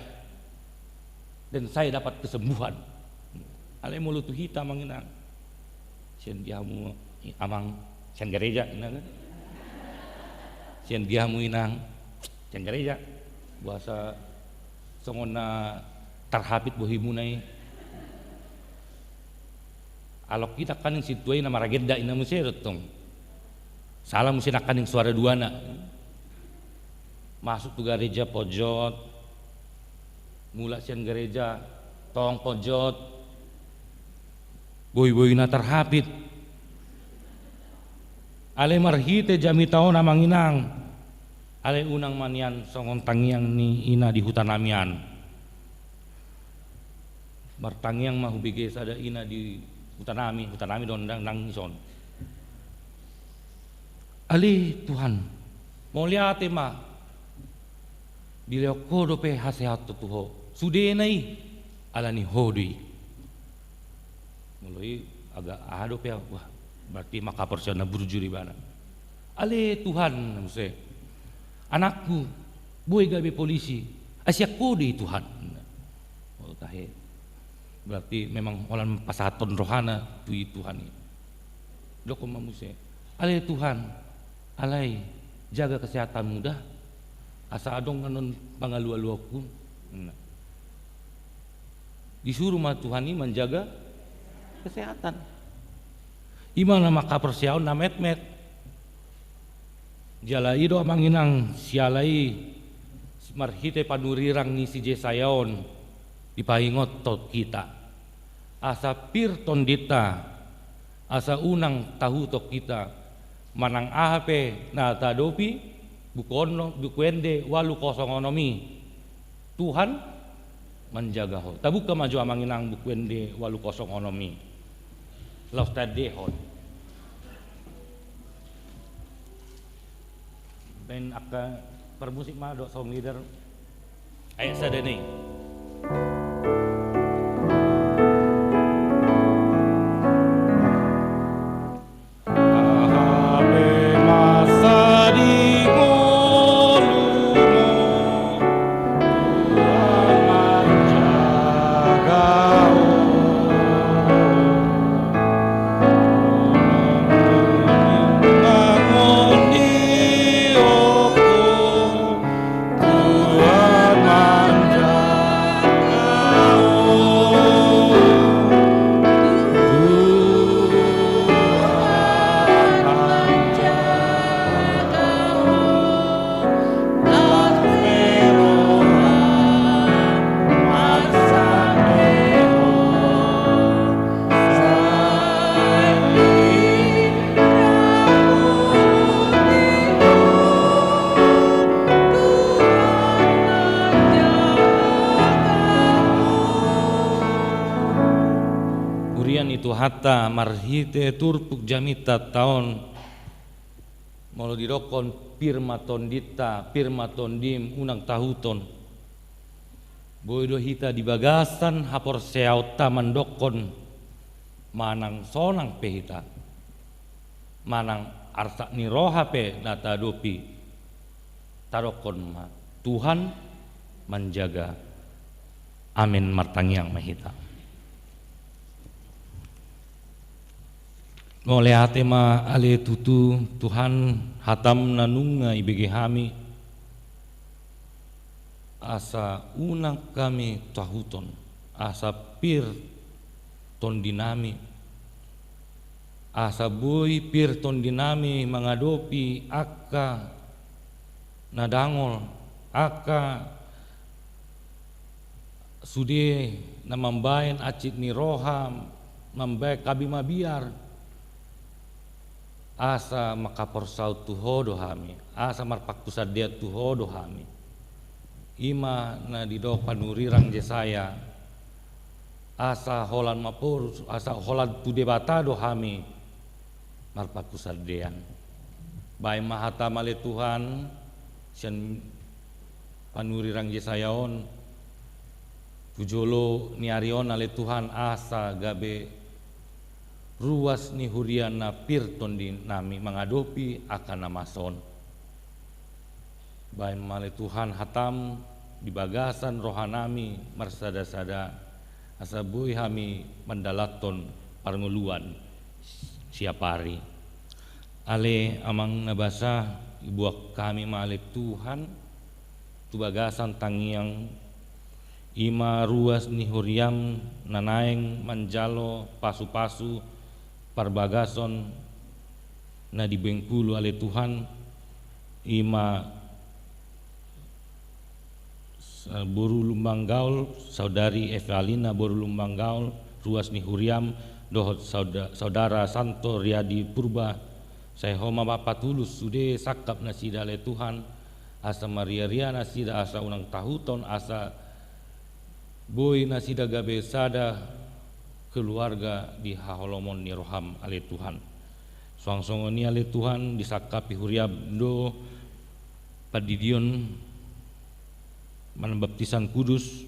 dan saya dapat kesembuhan. Ale mulut hita manginang. Sian diamu amang sian gereja inang. Sian diamu inang sian gereja. Bahasa songona tarhapit bohimunai. Alok kita kaning situai nama ragenda ina museret tong. Salah musin kaning suara duana. Masuk tu gereja pojot. Mula sian gereja tong pojot. Boy-boyna tarhapit. Ale marhite jami taon namang inang. Ale unang manian songon tangiang ni ina di hutan amian. Martangiang mahu biges ada ina di hutan ami dondang nang ison. Ali Tuhan, mau lihat ma, bila kau dope hasehat tuho, sudah nai, alani hodui. Mulai agak dope wah, berarti maka persiana burjuri bana. Ali Tuhan, maksudnya. Anakku, boy gabe polisi, asya kode Tuhan. Oh tahe, berarti memang orang pasaton rohana tui Tuhan ini. Doko mamuse, alai Tuhan, alai jaga kesehatan muda, asa adong anon pangalu-aluaku. Disuruh mah Tuhan ini menjaga kesehatan. Imana maka persiaun na met-met. Jalai do manginang sialai marhite panurirang ni si Jesayaon dipaingot tot kita asa pir tondita asa unang tahu tok kita manang ahape na tadopi bukono bukwende walu kosongonomi Tuhan menjaga ho tabuka maju amanginang bukwende walu kosongonomi laus tadehon. Dan aka permusik mah dok song leader ayat sadani. Hatta marhite turpuk jamita taon molo didokon pirmaton dita pirmaton dim unang tahuton boydo hita di bagasan hapor seauta mandokon manang sonang pehita manang arsa ni roha pe nata dopi tarokon ma Tuhan menjaga amin martangiang mahita. Oleh hati ma ale tutu Tuhan hatam nanunga ibege hami asa unang kami tahuton asa pir ton dinami asa boy pir ton dinami mengadopi aka nadangol aka sude na mambayan acit ni roham mambayan kabi mabiar asa makaporsau tuhodo hami asa marpaktusa dia tuhodo hami ima na dido panurirang Jesaya asa holan mapur asa holan tu debatado hami marpaktusa dean bai mahata male Tuhan sian panuri rang jesayaon pujolo ni arion ale Tuhan asa gabe ruas ni huriana pirton di nami mengadopi akan namason baik male Tuhan hatam di bagasan rohanami marsada-sada asabui hami mendalaton parnguluan siapari ale amang nabasa ibuak kami male Tuhan tu bagasan tangiang ima ruas ni huriam nanaeng manjalo pasu-pasu parbagason na di Bengkulu ale Tuhan ima Boru Lumbanggaul saudari Evalina Boru Lumbanggaul ruas ni huriam dohot saudara Santo Riyadi Purba saya homa Bapak tulus sude sakap nasida ale Tuhan asa Maria Ria nasida asa unang tahuton asa boy nasida gabe sada keluarga di haholomon ni roham ale Tuhan soang-songoni ale Tuhan disakapi huriab do padidion manbaptisan kudus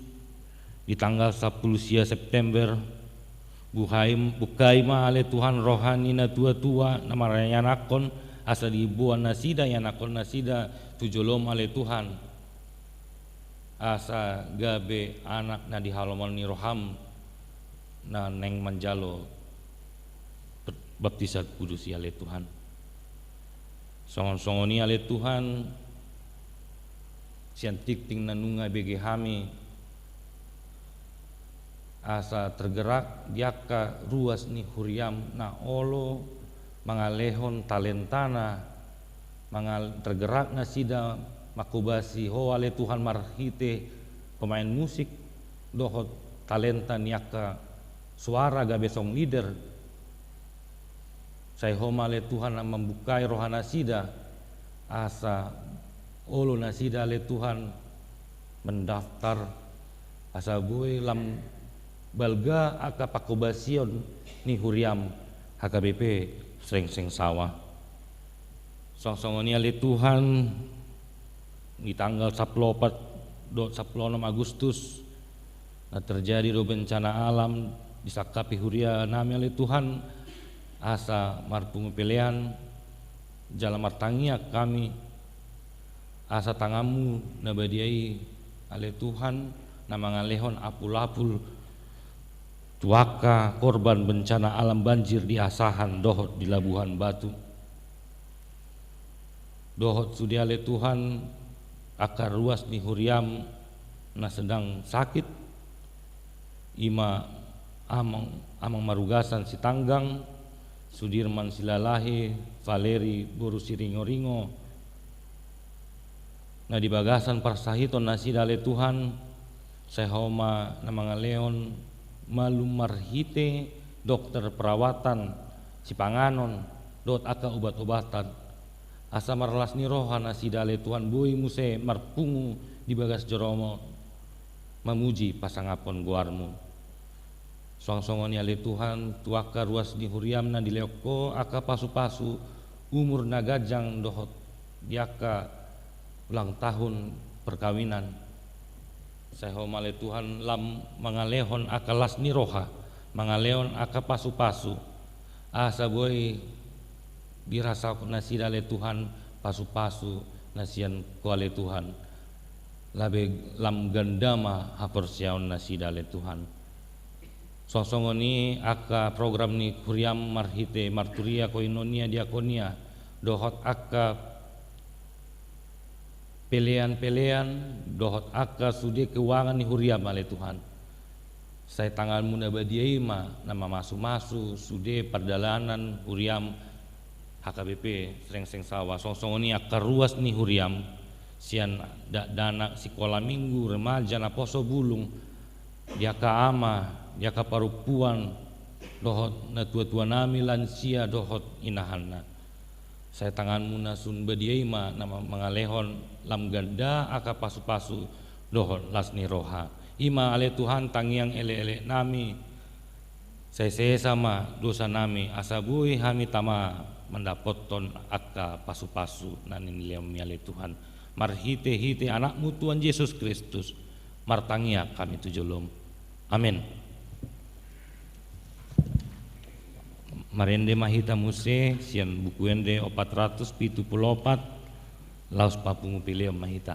di tanggal 10 September bukai ma ale Tuhan rohani na tua-tua namaranya nakon asa dibuan nasida yang nakon nasida tujolom ale Tuhan asa gabe anak na di halaman ni roham na neng manjalo baptisan kudus ale Tuhan songon-songoni ale Tuhan siantik ting nanunga bege hami asa tergerak diaka ruas ni huriam na olo mangalehon talentana tergerak na sida makubasi ho ale Tuhan marhite pemain musik dohot talenta niaka suara gabe song leader saya homa ale Tuhan membukai rohana sida asa olo nasida ale Tuhan mendaftar asa boy lam balga aka pakubasion ni huriam HKBP Srengseng Sawah song-songoni ale Tuhan di tanggal 14 Agustus nah terjadi do bencana alam disakapi huria nami ale Tuhan asa marpungu pelean jalan martangia kami asa tangamu nabadiai ale Tuhan na mangalehon apul-apul tuaka korban bencana alam banjir di Asahan dohot di Labuhan Batu dohot sudi ale Tuhan akar ruas ni huriam na sedang sakit ima amang marugasan si Tanggang Sudirman Silalahi Valeri Boru Siringo-ringo na di bagasan parsahiton nasida ale Tuhan sehoma na mga leon malumarhite dokter perawatan si Panganon dot aka obat-obatan asa marlas ni roha nasida ale Tuhan boy muse marpungu di bagas joromo mamuji pasangapon guarmu soang-songon ale Tuhan tuaka ruas di huriam na dileoko aka pasu-pasu umur nagajang dohot diaka ulang tahun perkawinan saya homale Tuhan lam mangalehon akalas ni roha mangalehon aka pasu-pasu asa boy dirasa nasida le Tuhan pasu-pasu nasian kuale Tuhan labe lam gandama haporsiaon nasida le Tuhan sosongoni aka program ni kuriam marhite marturia koinonia diakonia dohot aka pelean-pelean dohot aka sude keuangan ni huriam ale Tuhan saya tanganmu nabadiai ma nama masu-masu sude perdalanan huriam HKBP Srengseng Sawah song-songoni aka ruas ni huriam sian dana sekolah minggu remaja na poso bulung diaka ama diaka parupuan dohot na tua-tua nami lansia dohot inahanna saya tanganmu nasun badiai ma nama mangalehon lam ganda aka pasu-pasu dohot lasni roha ima ale Tuhan tangiang ele-ele nami saya sama dosa nami asabui hami tama mendapatkan aka pasu-pasu nanin liam ale Tuhan marhite-hite anakmu Tuhan Yesus Kristus, martangia kami tujolom. Amin. Marende mahita muse sian buku ende 474 laus papungu pilih mahita.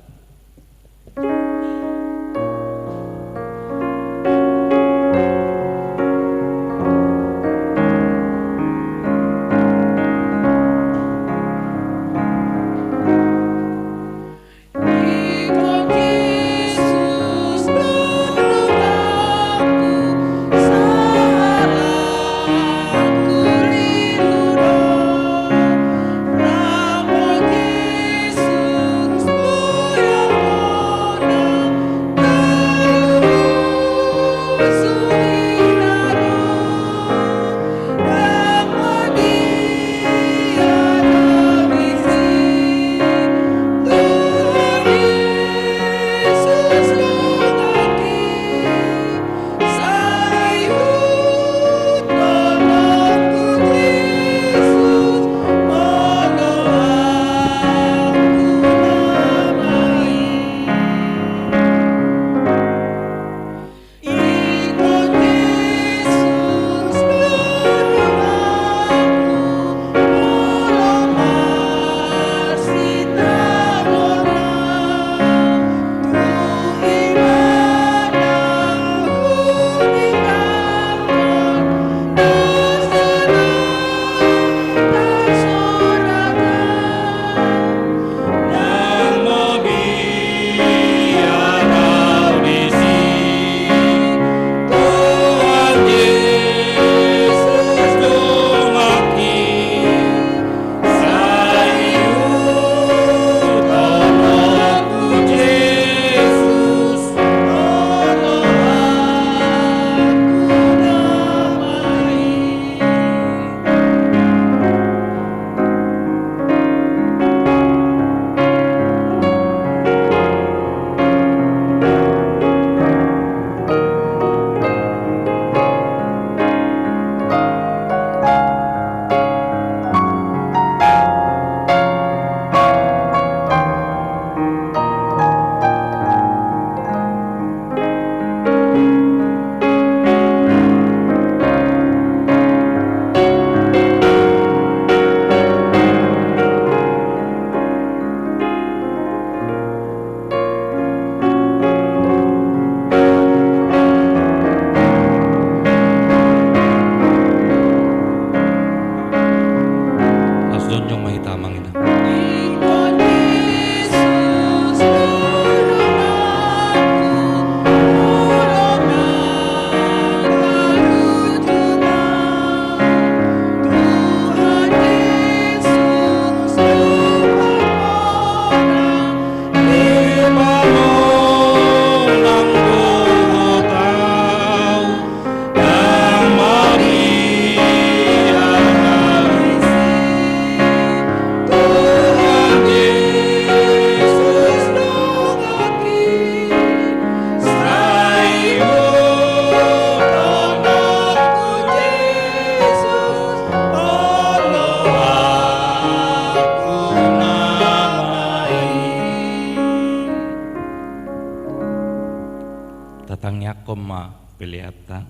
koma peliata.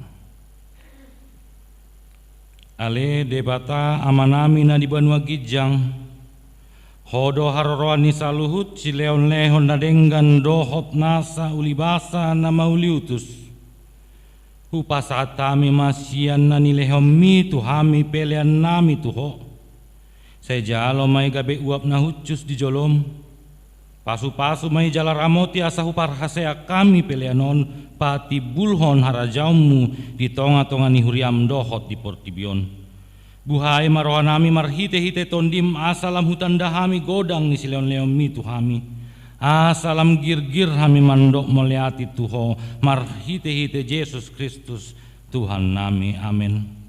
Ale debata amanami na di Banua Gijang, hodo haroroani saluhut cileon lehon nadenggan dohop nasa ulibasa na mauliutus. Hupasatami masian na nilehom mi tuhami pelean nami tuho. Sejalo may gabe uap na hucus di jolom. Pasu-pasu may jala ramoti asa huparhasea kami peleanon pati bulhon harajaumu di tonga-tonga ni huriam dohot di portibion. Buhay marohanami marhite-hite tondim asalam hutan dahami godang ni sileon leon mi tuhami. Asalam gir-gir hami mandok meliati tuho marhite-hite Yesus Kristus Tuhan nami. Amin.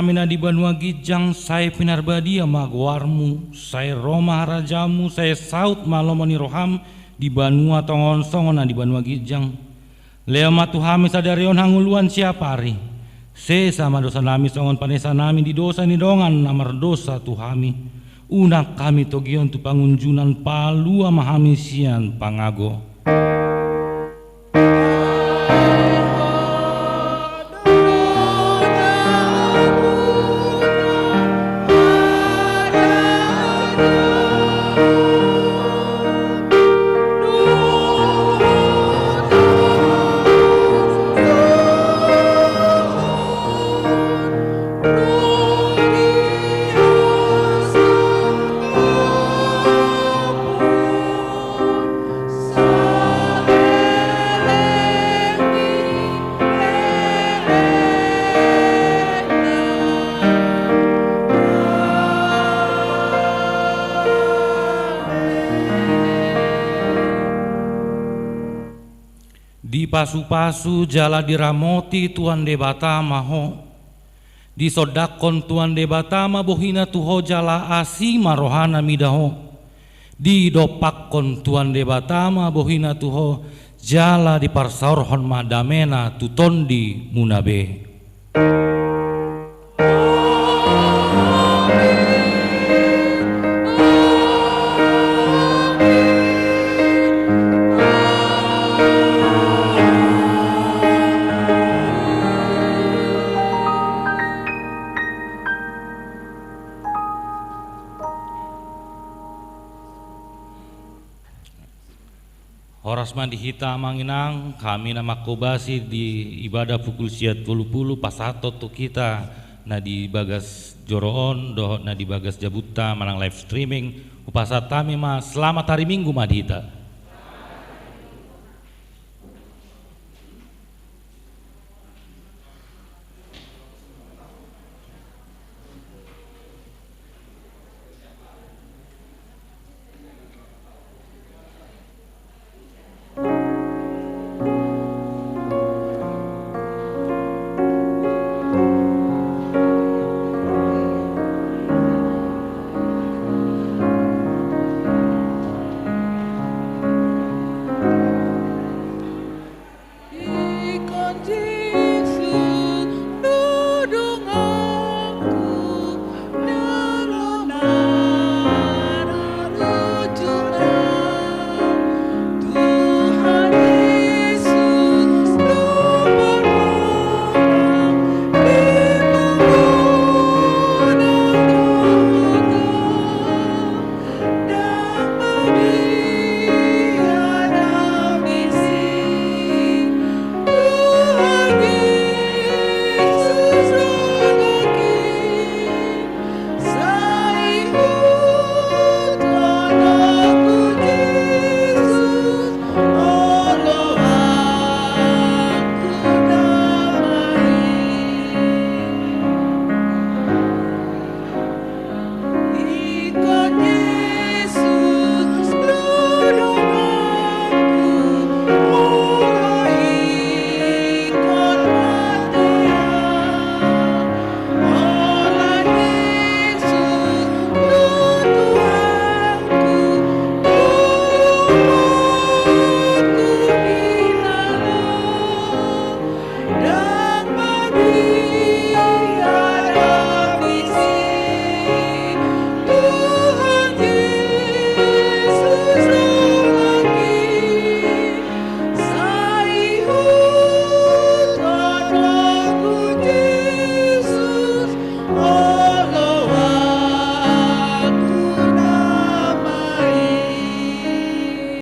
nami na di Banua Gijang, saya pinarbadia magwarmu, saya Roma rajamu, saya saut malomoni roham di Banua tongon songon na di Banua Gijang. Leo matuhami sadarion hanguluan siapari. Se sama dosa nami songon panesa nami di dosa ni dongan namar dosa tuhami. Unak kami togion tu pangunjunan palua mahami sian pangago. Di pasu-pasu jala diramoti Tuan de Batama ho. Di sodakon Tuan de Batama bohina tuho jala asima rohana midaho. Di dopakon Tuan de Batama bohina tuho jala di parsaurhon madamena tutondi munabe. Horas mandi hita manginang kami nama kobasi di ibadah pukul siat 20 pasato tu kita na di bagas joroon doh na di bagas jabuta manang live streaming upasatami ma selamat hari Minggu madhita.